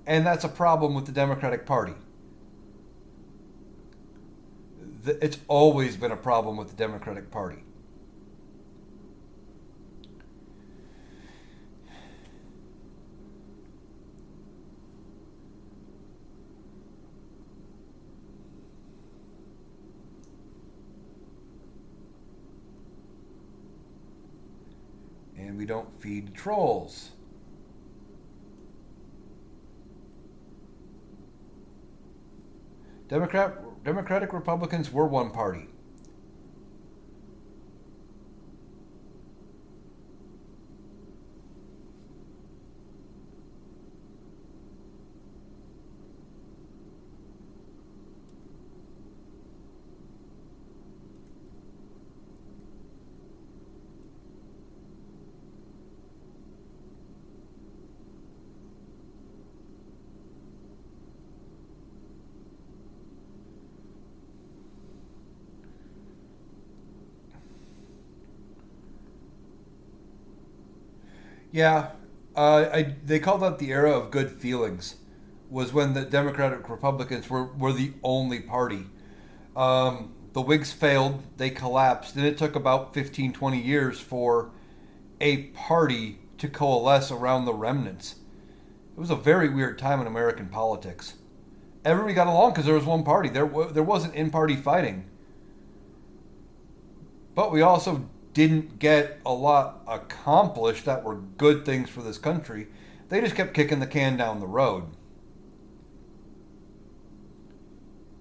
And that's a problem with the Democratic Party. It's always been a problem with the Democratic Party. And we don't feed trolls. Democratic Republicans were one party. Yeah, they called that the era of good feelings. Was when the Democratic Republicans were the only party. The Whigs failed, they collapsed, and it took about 15, 20 years for a party to coalesce around the remnants. It was a very weird time in American politics. Everybody got along because there was one party. There wasn't in-party fighting. But we also didn't get a lot accomplished that were good things for this country. They just kept kicking the can down the road.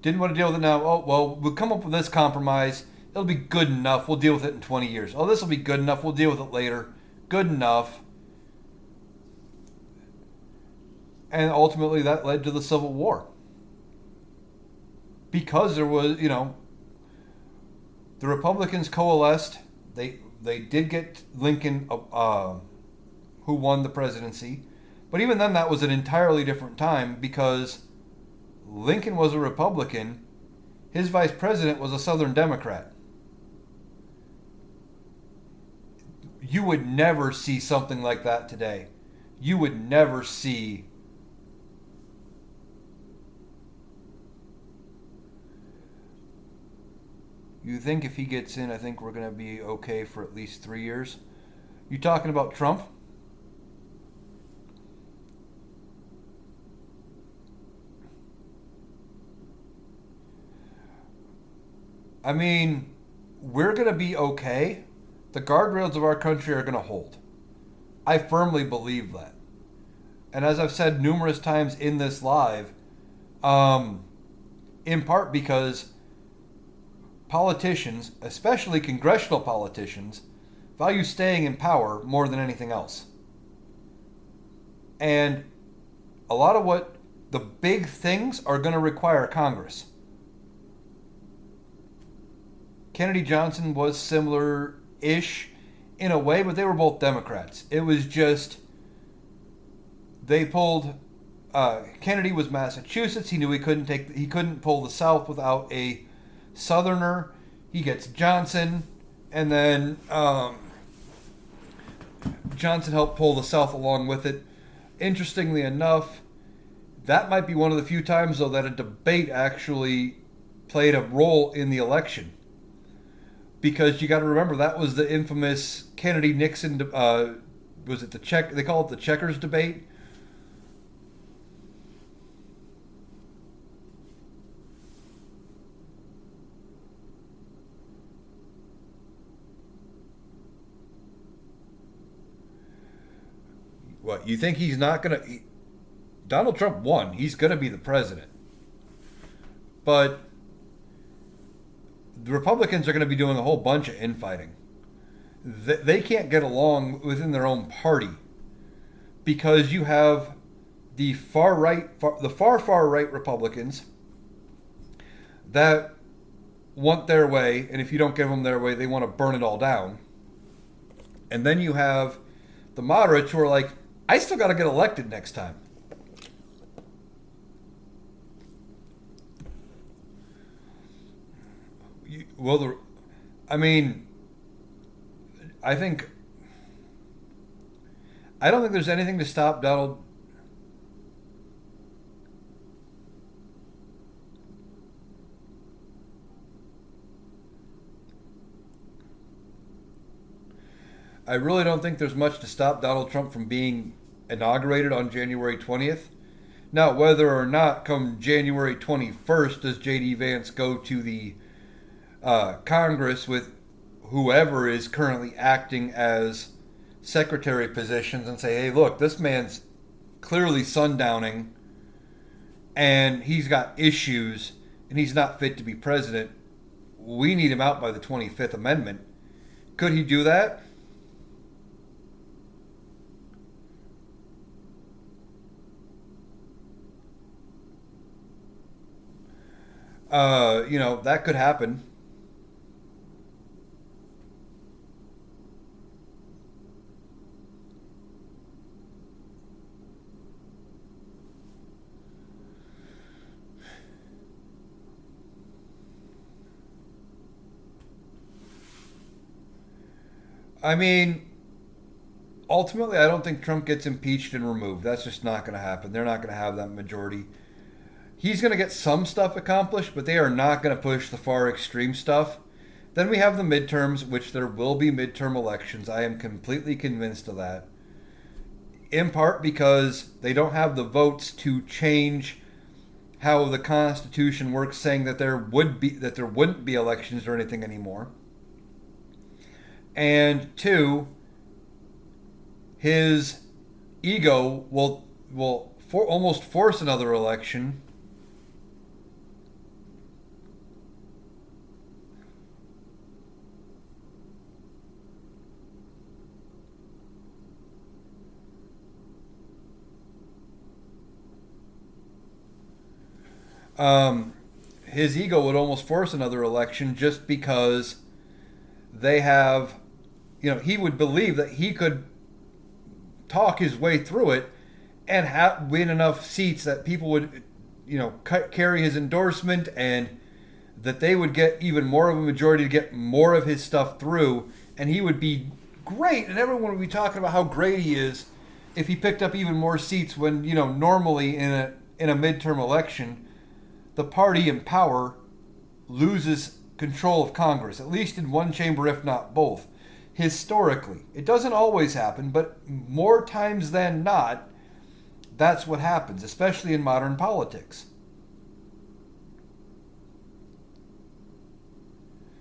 Didn't want to deal with it now. Oh, well, we'll come up with this compromise. It'll be good enough. We'll deal with it in 20 years. Oh, this will be good enough. We'll deal with it later. Good enough. And ultimately that led to the Civil War. Because there was, the Republicans coalesced. They did get Lincoln, who won the presidency. But even then, that was an entirely different time because Lincoln was a Republican. His vice president was a Southern Democrat. You would never see something like that today. You would never see. You think if he gets in, I think we're going to be okay for at least 3 years. You talking about Trump? I mean, we're going to be okay. The guardrails of our country are going to hold. I firmly believe that. And as I've said numerous times in this live, in part because politicians, especially congressional politicians, value staying in power more than anything else. And a lot of what the big things are going to require Congress. Kennedy Johnson was similar-ish in a way, but they were both Democrats. It was just they pulled. Kennedy was Massachusetts. He knew he couldn't pull the South without a Southerner. He gets Johnson, and then Johnson helped pull the South along with it. Interestingly enough, that might be one of the few times, though, that a debate actually played a role in the election. Because you got to remember, that was the infamous Kennedy-Nixon, was it they call it the checkers debate? What, you think he's not going to... Donald Trump won. He's going to be the president. But the Republicans are going to be doing a whole bunch of infighting. They can't get along within their own party because you have the far right Republicans that want their way, and if you don't give them their way, they want to burn it all down. And then you have the moderates who are like, I still got to get elected next time. Well, I mean, I think I don't think there's anything to stop Donald. I really don't think there's much to stop Donald Trump from being inaugurated on January 20th. Now, whether or not come January 21st does J.D. Vance go to the Congress with whoever is currently acting as secretary positions and say, hey, look, this man's clearly sundowning and he's got issues and he's not fit to be president. We need him out by the 25th Amendment. Could he do that? That could happen. I mean, ultimately, I don't think Trump gets impeached and removed. That's just not going to happen. They're not going to have that majority. He's going to get some stuff accomplished, but they are not going to push the far extreme stuff. Then we have the midterms, which there will be midterm elections. I am completely convinced of that. In part because they don't have the votes to change how the Constitution works, saying that there wouldn't be elections or anything anymore. And two, his ego will almost force another election. His ego would almost force another election just because they have, he would believe that he could talk his way through it and win enough seats that people would, carry his endorsement and that they would get even more of a majority to get more of his stuff through, and he would be great, and everyone would be talking about how great he is if he picked up even more seats when, normally in a midterm election, the party in power loses control of Congress, at least in one chamber, if not both. Historically, it doesn't always happen, but more times than not, that's what happens, especially in modern politics.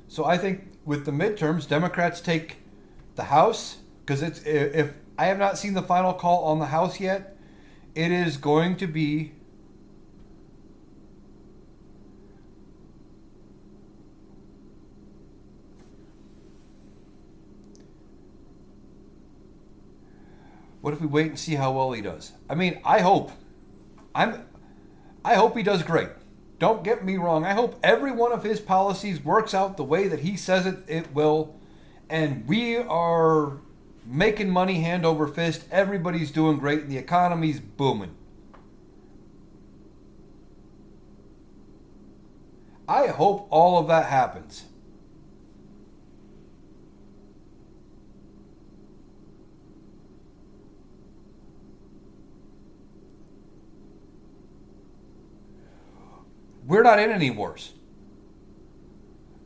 So I think with the midterms, Democrats take the House, because if I have not seen the final call on the House yet, it is going to be what if we wait and see how well he does? I mean, I hope he does great. Don't get me wrong. I hope every one of his policies works out the way that he says it will, and we are making money hand over fist. Everybody's doing great, and the economy's booming. I hope all of that happens. We're not in any wars.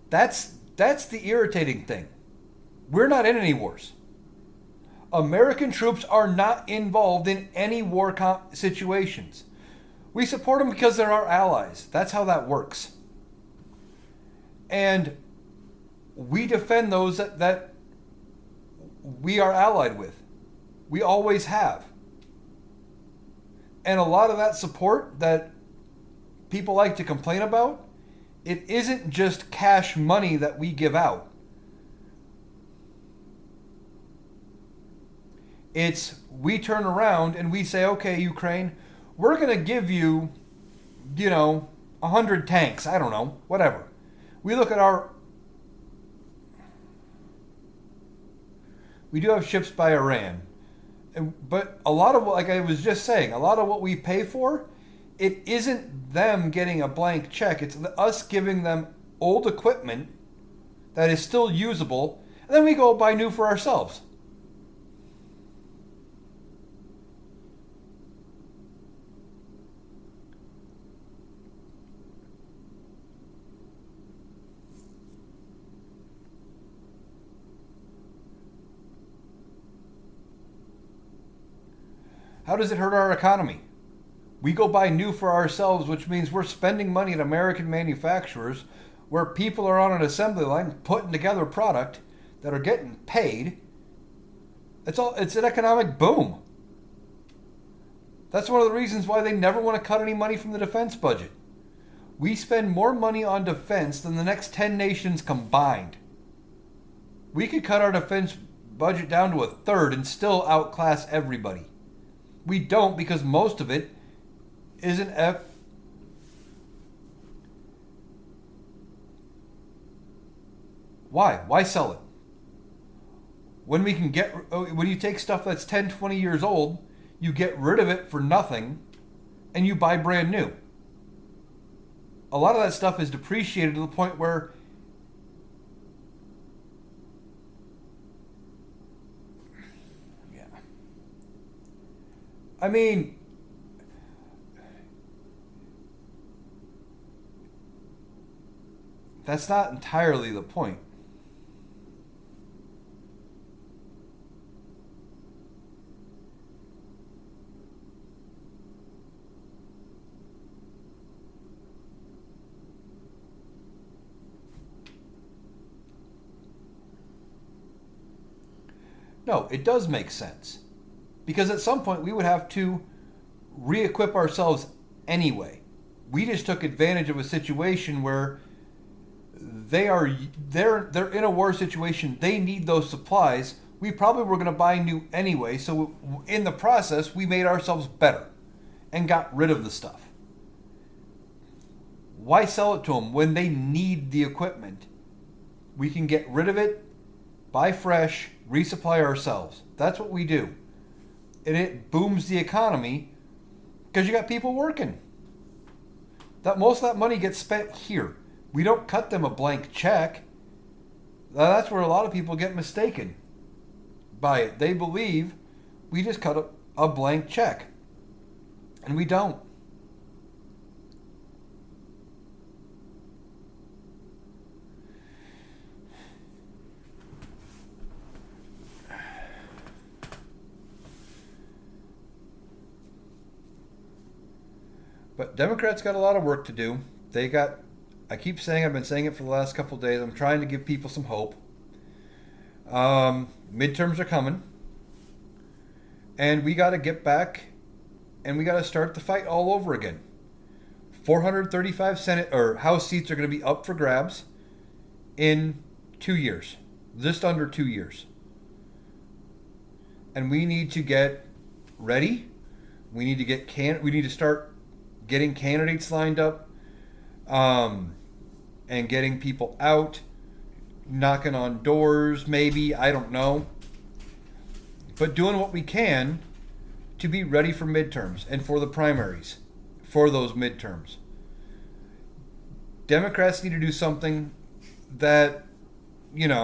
That's the irritating thing. We're not in any wars. American troops are not involved in any war situations. We support them because they're our allies. That's how that works. And we defend those that we are allied with. We always have. And a lot of that support that people like to complain about, it isn't just cash money that we give out. It's we turn around and we say, okay, Ukraine, we're going to give you, 100 tanks. I don't know, whatever. We look at we do have ships by Iran. But a lot of, like I was just saying, a lot of what we pay for, it isn't them getting a blank check. It's us giving them old equipment that is still usable, and then we go buy new for ourselves. How does it hurt our economy? We go buy new for ourselves, which means we're spending money at American manufacturers where people are on an assembly line putting together product that are getting paid. It's an economic boom. That's one of the reasons why they never want to cut any money from the defense budget. We spend more money on defense than the next 10 nations combined. We could cut our defense budget down to a third and still outclass everybody. We don't because most of it isn't Why? Why sell it? When when you take stuff that's 10, 20 years old, you get rid of it for nothing and you buy brand new. A lot of that stuff is depreciated to the point where yeah. I mean, that's not entirely the point. No, it does make sense. Because at some point we would have to re-equip ourselves anyway. We just took advantage of a situation where they're in a war situation. They need those supplies. We probably were going to buy new anyway, so in the process we made ourselves better and got rid of the stuff. Why sell it to them when they need the equipment? We can get rid of it, buy fresh, resupply ourselves. That's what we do. And it booms the economy because you got people working. That most of that money gets spent here. We don't cut them a blank check. That's where a lot of people get mistaken by it. They believe we just cut a blank check. And we don't. But Democrats got a lot of work to do. I've been saying it for the last couple of days. I'm trying to give people some hope. Midterms are coming. And we got to get back and we got to start the fight all over again. 435 Senate or House seats are going to be up for grabs in 2 years. Just under 2 years. And we need to get ready. We need to start getting candidates lined up, and getting people out, knocking on doors, maybe, I don't know. But doing what we can to be ready for midterms and for the primaries, for those midterms. Democrats need to do something that, they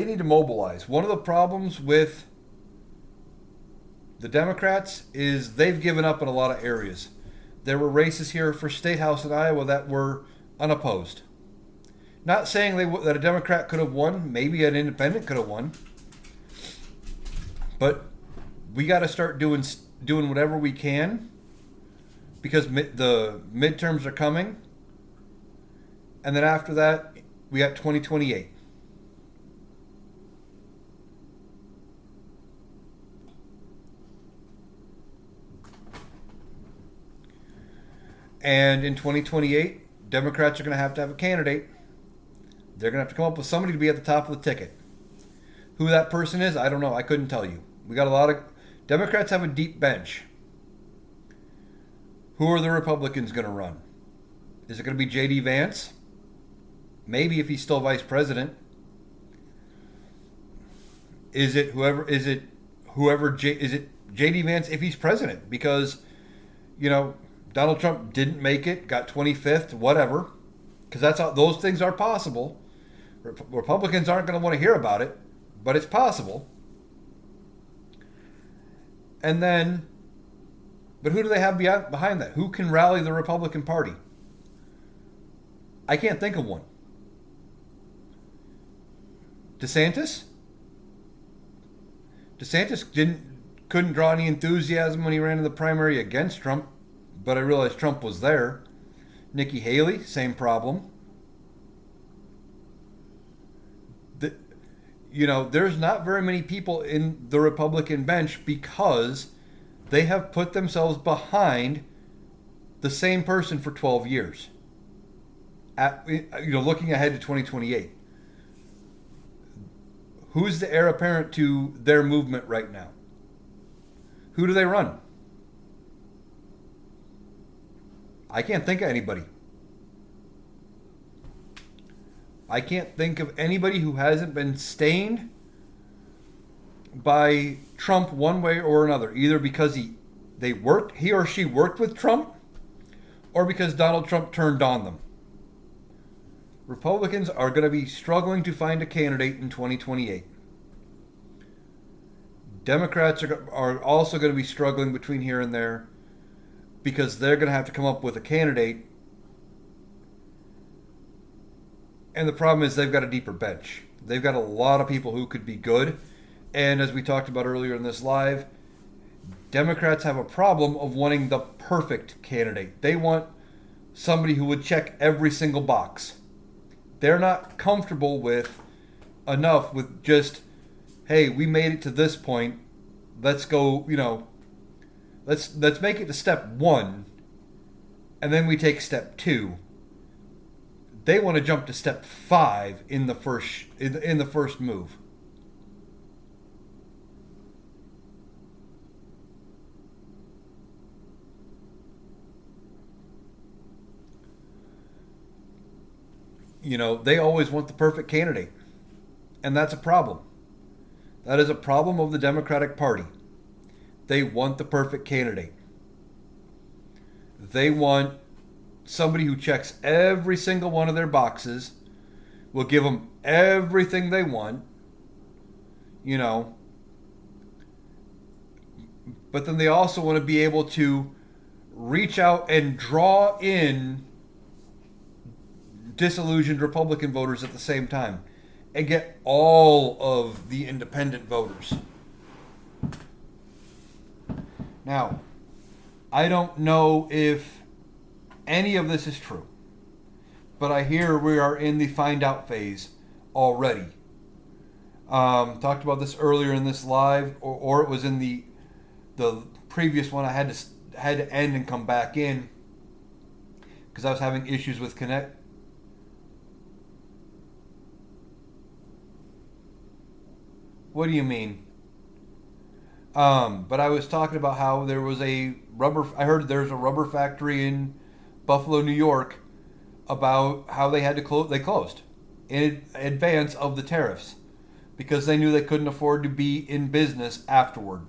need to mobilize. One of the problems with the Democrats is they've given up in a lot of areas. There were races here for State House in Iowa that were unopposed. Not saying that a Democrat could have won. Maybe an independent could have won. But we got to start doing whatever we can because the midterms are coming. And then after that, we got 2028. And in 2028, Democrats are going to have a candidate. They're going to have to come up with somebody to be at the top of the ticket. Who that person is, I don't know. I couldn't tell you. We got a lot of Democrats have a deep bench. Who are the Republicans going to run? Is it going to be J.D. Vance? Maybe if he's still vice president. Is it J.D. Vance if he's president? Because, Donald Trump didn't make it, got 25th, whatever, because those things are possible. Republicans aren't going to want to hear about it, but it's possible. And then, but who do they have behind that? Who can rally the Republican Party? I can't think of one. DeSantis? DeSantis couldn't draw any enthusiasm when he ran in the primary against Trump, but I realized Trump was there. Nikki Haley, same problem. There's not very many people in the Republican bench because they have put themselves behind the same person for 12 years. Looking ahead to 2028. Who's the heir apparent to their movement right now? Who do they run? I can't think of anybody. I can't think of anybody who hasn't been stained by Trump one way or another, either because he or she worked with Trump, or because Donald Trump turned on them. Republicans are going to be struggling to find a candidate in 2028. Democrats are also going to be struggling between here and there because they're going to have to come up with a candidate. And the problem is they've got a deeper bench. They've got a lot of people who could be good. And as we talked about earlier in this live, Democrats have a problem of wanting the perfect candidate. They want somebody who would check every single box. They're not comfortable with just, hey, we made it to this point. Let's go, let's make it to step 1, and then we take step 2. They want to jump to step 5 in the first move. They always want the perfect candidate. And that's a problem. That is a problem of the Democratic Party. They want the perfect candidate. They want somebody who checks every single one of their boxes, will give them everything they want, but then they also want to be able to reach out and draw in disillusioned Republican voters at the same time and get all of the independent voters. Now, I don't know if any of this is true, but I hear we are in the find out phase already. Talked about this earlier in this live, or it was in the previous one. I had to end and come back in because I was having issues with Connect. What do you mean? But I was talking about how there was I heard there's a rubber factory in Buffalo, New York, about how they had to they closed in advance of the tariffs because they knew they couldn't afford to be in business afterward.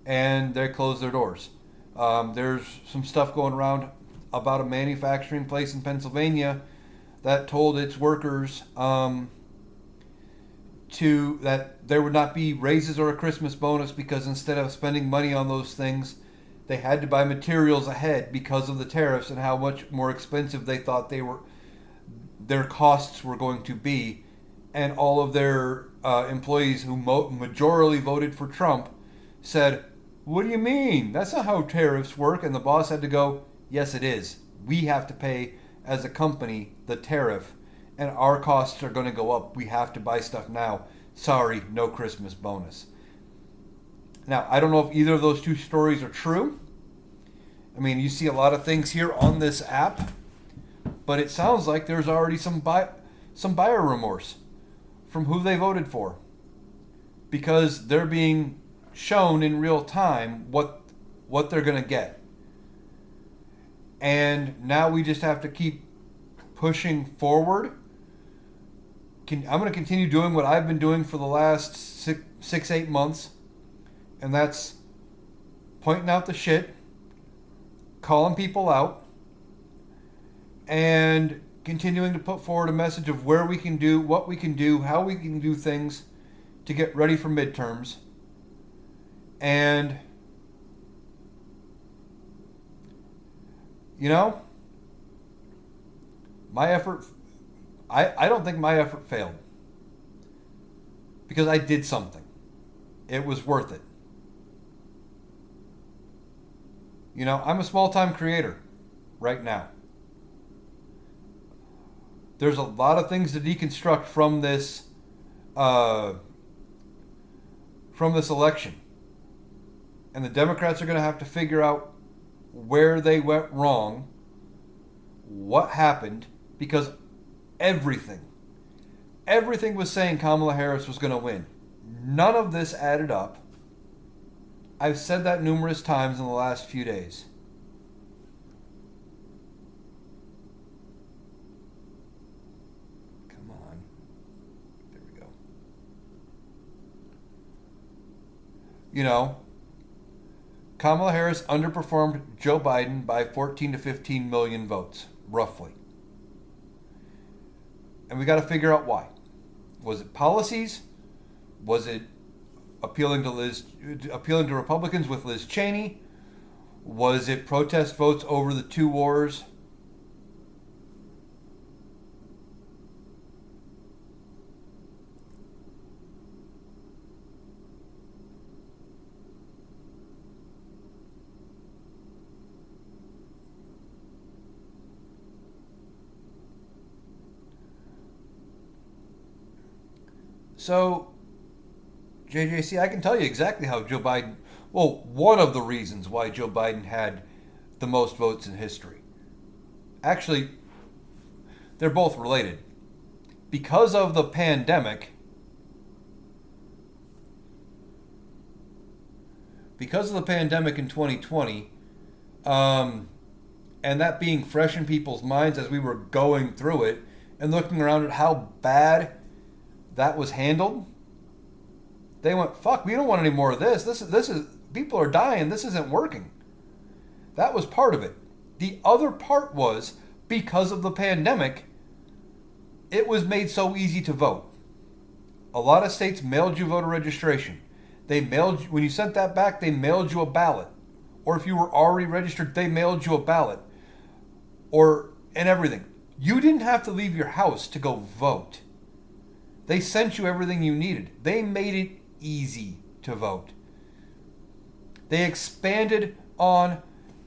And they closed their doors. There's some stuff going around about a manufacturing place in Pennsylvania that told its workers that there would not be raises or a Christmas bonus because instead of spending money on those things, they had to buy materials ahead because of the tariffs and how much more expensive they thought their costs were going to be. And all of their employees who majorly voted for Trump said, "What do you mean? That's not how tariffs work." And the boss had to go, "Yes, it is. We have to pay as a company the tariff, and our costs are going to go up. We have to buy stuff now. Sorry, no Christmas bonus." Now, I don't know if either of those two stories are true. I mean, you see a lot of things here on this app, but it sounds like there's already some buyer remorse from who they voted for because they're being shown in real time what they're going to get. And now we just have to keep pushing forward. I'm going to continue doing what I've been doing for the last 8 months, and that's pointing out the shit, calling people out, and continuing to put forward a message of where we can do, what we can do, how we can do things to get ready for midterms. And, my effort, I don't think my effort failed because I did something. it was worth it. You know, I'm a small-time creator right now. There's a lot of things to deconstruct from this election. And the Democrats are going to have to figure out where they went wrong, what happened, because everything was saying Kamala Harris was going to win. None of this added up. I've said that numerous times in the last few days. Come on. There we go. You know, Kamala Harris underperformed Joe Biden by 14 to 15 million votes, roughly. And we got to figure out why. Was it policies? Was it appealing to Republicans with Liz Cheney? Was it protest votes over the two wars? So, JJC, I can tell you exactly how Joe Biden, well, one of the reasons why Joe Biden had the most votes in history. Actually, they're both related. Because of the pandemic, in 2020, and that being fresh in people's minds as we were going through it and looking around at how bad that was handled, they went, fuck, we don't want any more of this. This is people are dying. This isn't working. That was part of it. The other part was because of the pandemic, it was made so easy to vote. A lot of states mailed you voter registration. They mailed you, when you sent that back, they mailed you a ballot. Or if you were already registered, they mailed you a ballot. And everything. You didn't have to leave your house to go vote. They sent you everything you needed. They made it easy to vote. They expanded on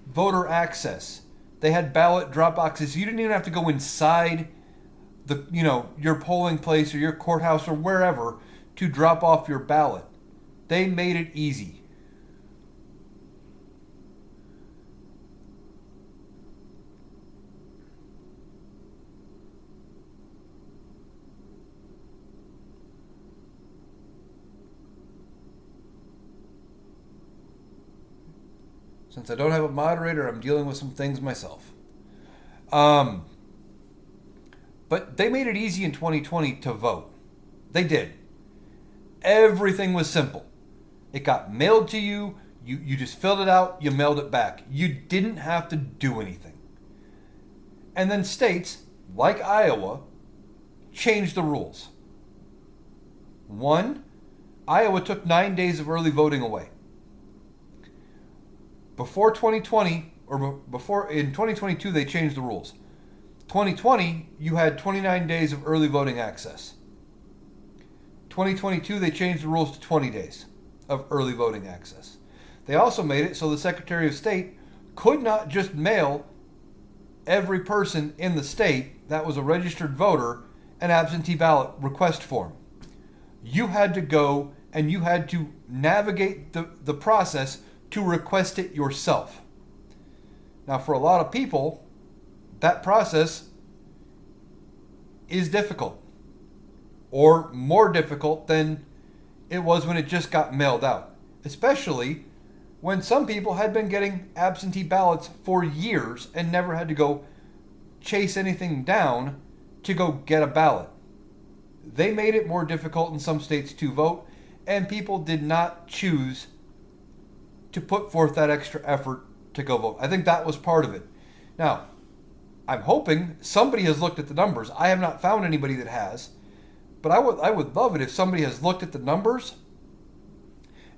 voter access. They had ballot drop boxes. You didn't even have to go inside your polling place or your courthouse or wherever to drop off your ballot. They made it easy. Since I don't have a moderator, I'm dealing with some things myself. But they made it easy in 2020 to vote. They did. Everything was simple. It got mailed to you. You just filled it out. You mailed it back. You didn't have to do anything. And then states, like Iowa, changed the rules. One, Iowa took 9 days of early voting away. Before 2020, in 2022, they changed the rules. 2020, you had 29 days of early voting access. 2022, they changed the rules to 20 days of early voting access. They also made it so the Secretary of State could not just mail every person in the state that was a registered voter an absentee ballot request form. You had to go and you had to navigate the process to request it yourself. Now, for a lot of people, that process is difficult, or more difficult than it was when it just got mailed out, especially when some people had been getting absentee ballots for years and never had to go chase anything down to go get a ballot. They made it more difficult in some states to vote, and people did not choose to put forth that extra effort to go vote. I think that was part of it. Now, I'm hoping somebody has looked at the numbers. I have not found anybody that has, but I would love it if somebody has looked at the numbers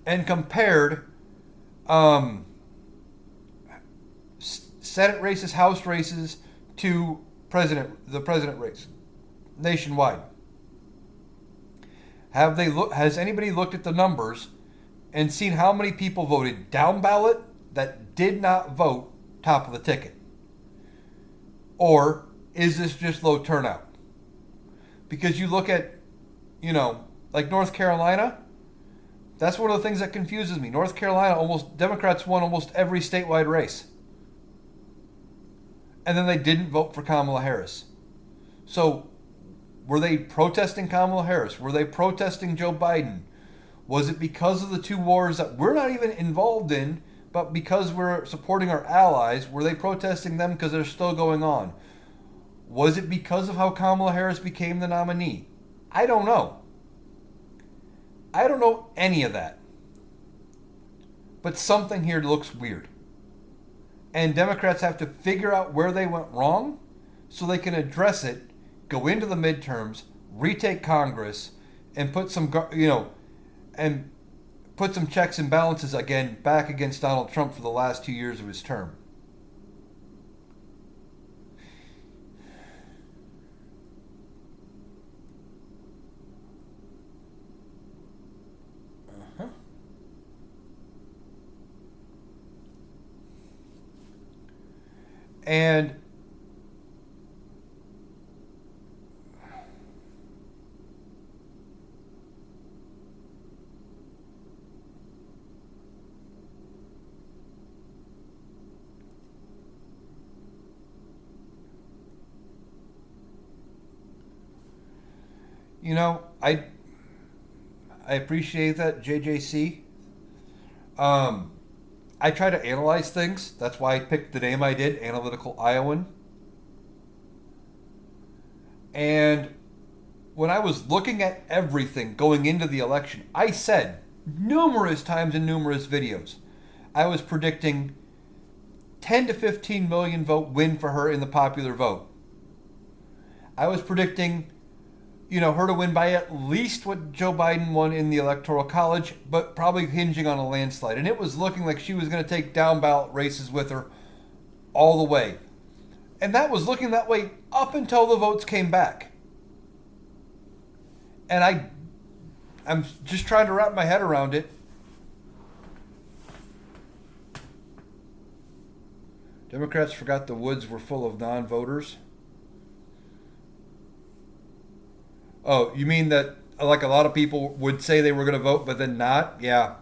and compared Senate races, House races to the president race nationwide. Has anybody looked at the numbers and seen how many people voted down ballot that did not vote top of the ticket? Or is this just low turnout? Because you look at, like North Carolina, that's one of the things that confuses me. North Carolina, Democrats won almost every statewide race. And then they didn't vote for Kamala Harris. So, were they protesting Kamala Harris? Were they protesting Joe Biden? Was it because of the two wars that we're not even involved in, but because we're supporting our allies? Were they protesting them because they're still going on? Was it because of how Kamala Harris became the nominee? I don't know. I don't know any of that. But something here looks weird. And Democrats have to figure out where they went wrong so they can address it, go into the midterms, retake Congress, and put some, and put some checks and balances again back against Donald Trump for the last 2 years of his term. And I appreciate that, JJC. I try to analyze things. That's why I picked the name I did, Analytical Iowan. And when I was looking at everything going into the election, I said numerous times in numerous videos, I was predicting 10 to 15 million vote win for her in the popular vote. I was predicting, her to win by at least what Joe Biden won in the Electoral College, but probably hinging on a landslide. And it was looking like she was going to take down ballot races with her all the way. And that was looking that way up until the votes came back. And I'm just trying to wrap my head around it. Democrats forgot the woods were full of non-voters. Oh, you mean that like a lot of people would say they were going to vote but then not? Yeah.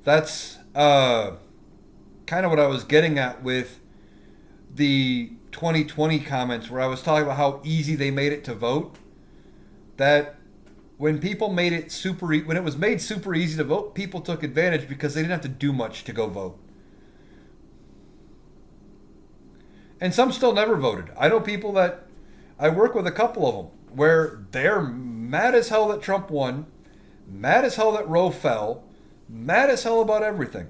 That's kind of what I was getting at with the 2020 comments where I was talking about how easy they made it to vote. That when people made it when it was made super easy to vote, people took advantage because they didn't have to do much to go vote. And some still never voted. I know people that I work with, a couple of them, where they're mad as hell that Trump won, mad as hell that Roe fell, mad as hell about everything,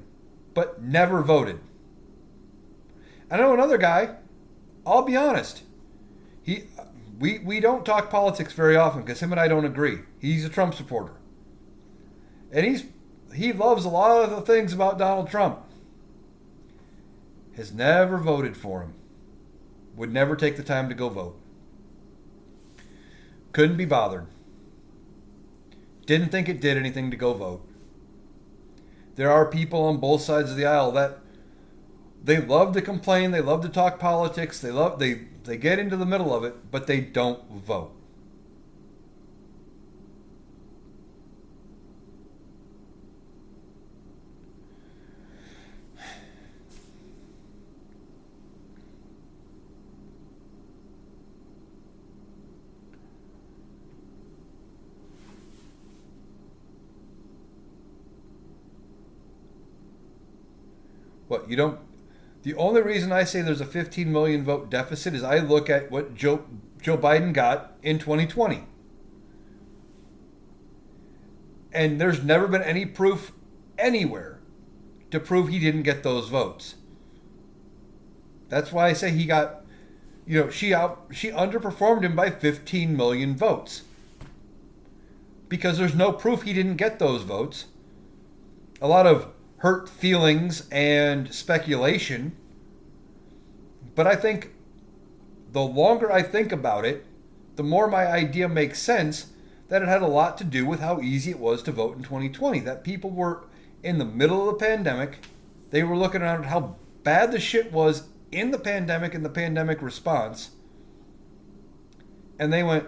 but never voted. I know another guy, I'll be honest, we don't talk politics very often because him and I don't agree. He's a Trump supporter. And he loves a lot of the things about Donald Trump. Has never voted for him. Would never take the time to go vote. Couldn't be bothered. Didn't think it did anything to go vote. There are people on both sides of the aisle that they love to complain, they love to talk politics, they get into the middle of it, but they don't vote. What, you don't... The only reason I say there's a 15 million vote deficit is I look at what Joe Biden got in 2020. And there's never been any proof anywhere to prove he didn't get those votes. That's why I say he got, she underperformed him by 15 million votes. Because there's no proof he didn't get those votes. A lot of hurt feelings and speculation. But I think the longer I think about it, the more my idea makes sense that it had a lot to do with how easy it was to vote in 2020. That people were in the middle of the pandemic. They were looking around at how bad the shit was in the pandemic and the pandemic response. And they went,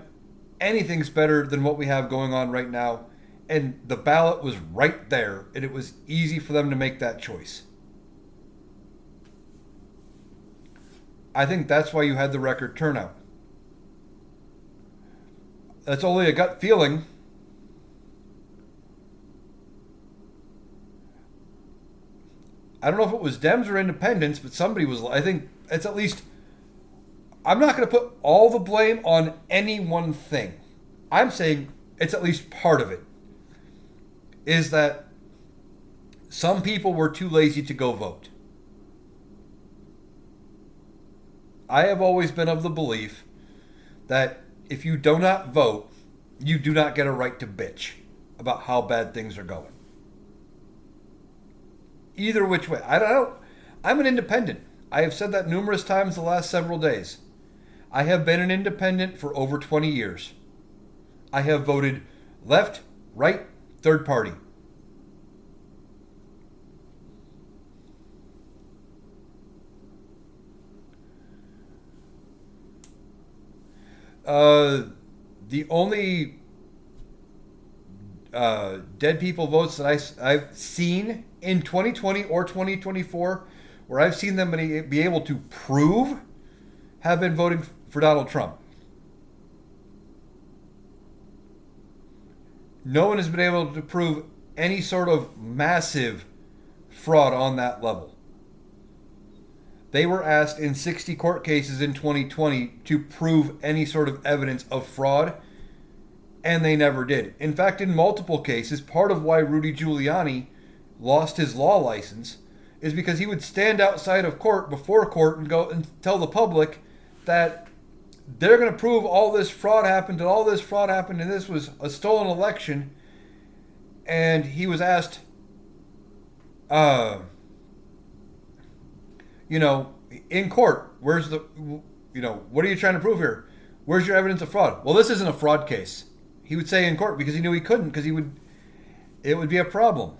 anything's better than what we have going on right now. And the ballot was right there, and it was easy for them to make that choice. I think that's why you had the record turnout. That's only a gut feeling. I don't know if it was Dems or Independents, but somebody was, I think it's at least, I'm not going to put all the blame on any one thing. I'm saying it's at least part of it. Is that some people were too lazy to go vote. I have always been of the belief that if you do not vote, you do not get a right to bitch about how bad things are going. Either which way. I'm an independent. I have said that numerous times the last several days. I have been an independent for over 20 years. I have voted left, right, third party. The only dead people votes that I've seen in 2020 or 2024, where I've seen them be able to prove, have been voting for Donald Trump. No one has been able to prove any sort of massive fraud on that level. They were asked in 60 court cases in 2020 to prove any sort of evidence of fraud, and they never did. In fact, in multiple cases, part of why Rudy Giuliani lost his law license is because he would stand outside of court before court and go and tell the public that they're going to prove all this fraud happened and all this fraud happened and this was a stolen election. And he was asked, in court, what are you trying to prove here? Where's your evidence of fraud? Well, this isn't a fraud case. He would say in court because he knew he couldn't, because it would be a problem.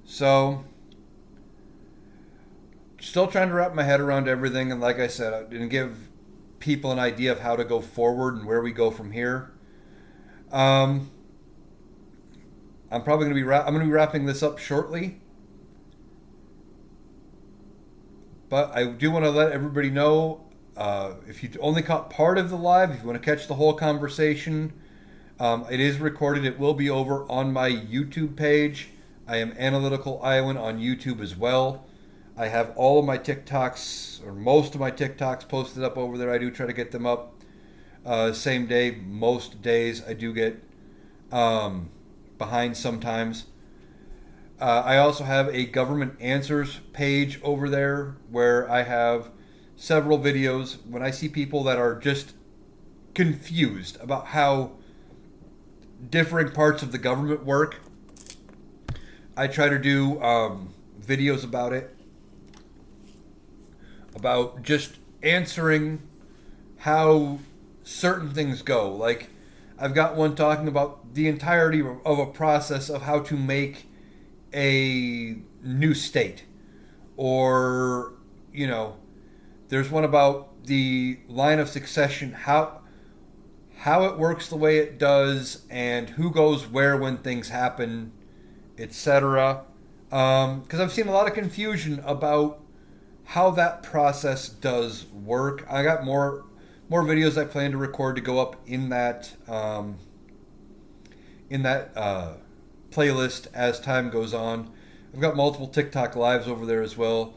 So, still trying to wrap my head around everything, and like I said, I didn't give people an idea of how to go forward and where we go from here. I'm probably going to be wrapping this up shortly, but I do want to let everybody know, if you only caught part of the live, if you want to catch the whole conversation, it is recorded. It will be over on my YouTube page. I am Analytical Iowan on YouTube as well. I have all of my TikToks, or most of my TikToks, posted up over there. I do try to get them up same day. Most days I do get behind sometimes. I also have a Government Answers page over there where I have several videos. When I see people that are just confused about how differing parts of the government work, I try to do videos about it, about just answering how certain things go. Like, I've got one talking about the entirety of a process of how to make a new state. Or, there's one about the line of succession, how it works the way it does, and who goes where when things happen, etc. Because I've seen a lot of confusion about how that process does work. I got more videos I plan to record to go up in that playlist as time goes on. I've got multiple TikTok lives over there as well.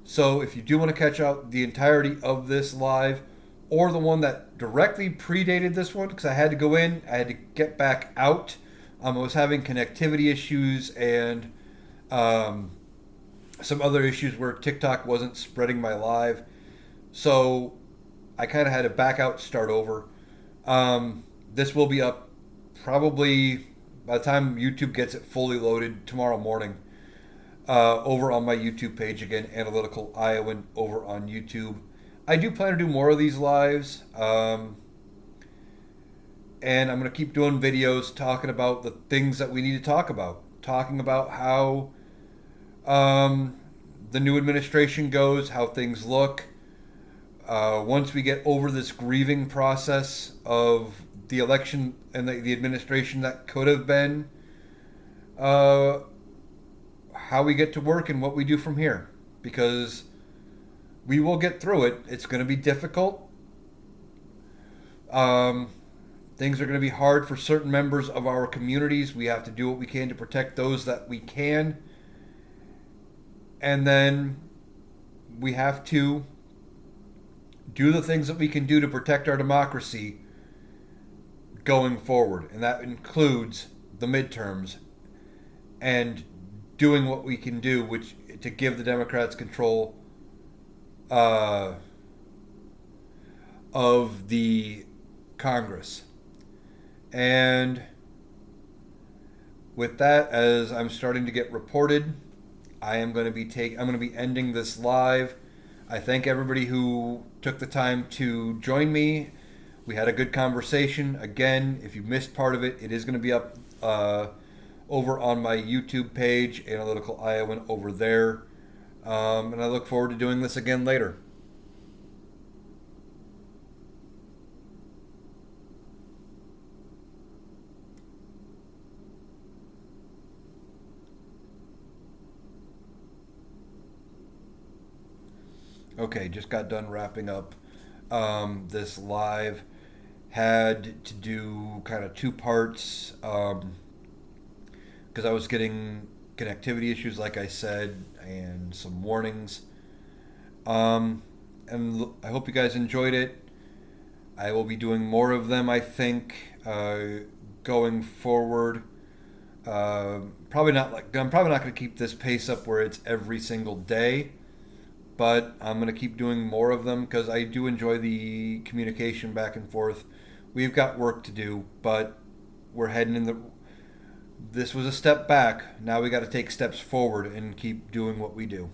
So if you do want to catch out the entirety of this live, or the one that directly predated this one, because I had to go in, I had to get back out. I was having connectivity issues and some other issues where TikTok wasn't spreading my live. So I kind of had to back out, start over. This will be up probably by the time YouTube gets it fully loaded tomorrow morning, over on my YouTube page again, Analytical Iowan over on YouTube. I do plan to do more of these lives, and I'm going to keep doing videos talking about the things that we need to talk about, talking about how the new administration goes, how things look. Once we get over this grieving process of the election and the administration that could have been, uh, how we get to work and what we do from here. Because we will get through it. It's going to be difficult. Um, Things are going to be hard for certain members of our communities. We have to do what we can to protect those that we can. And then we have to do the things that we can do to protect our democracy going forward. And that includes the midterms and doing what we can do, which to give the Democrats control of the Congress. And with that, as I'm starting to get reported, I'm going to be ending this live. I thank everybody who took the time to join me. We had a good conversation. Again, if you missed part of it, it is going to be up over on my YouTube page, Analytical Iowan, over there. And I look forward to doing this again later. Okay, just got done wrapping up this live. Had to do kind of two parts because I was getting connectivity issues, like I said, and some warnings. And I hope you guys enjoyed it. I will be doing more of them, I think, going forward. Probably not like I'm probably not going to keep this pace up where it's every single day, but I'm going to keep doing more of them because I do enjoy the communication back and forth. We've got work to do, but we're heading in the. This was a step back. Now we got to take steps forward and keep doing what we do.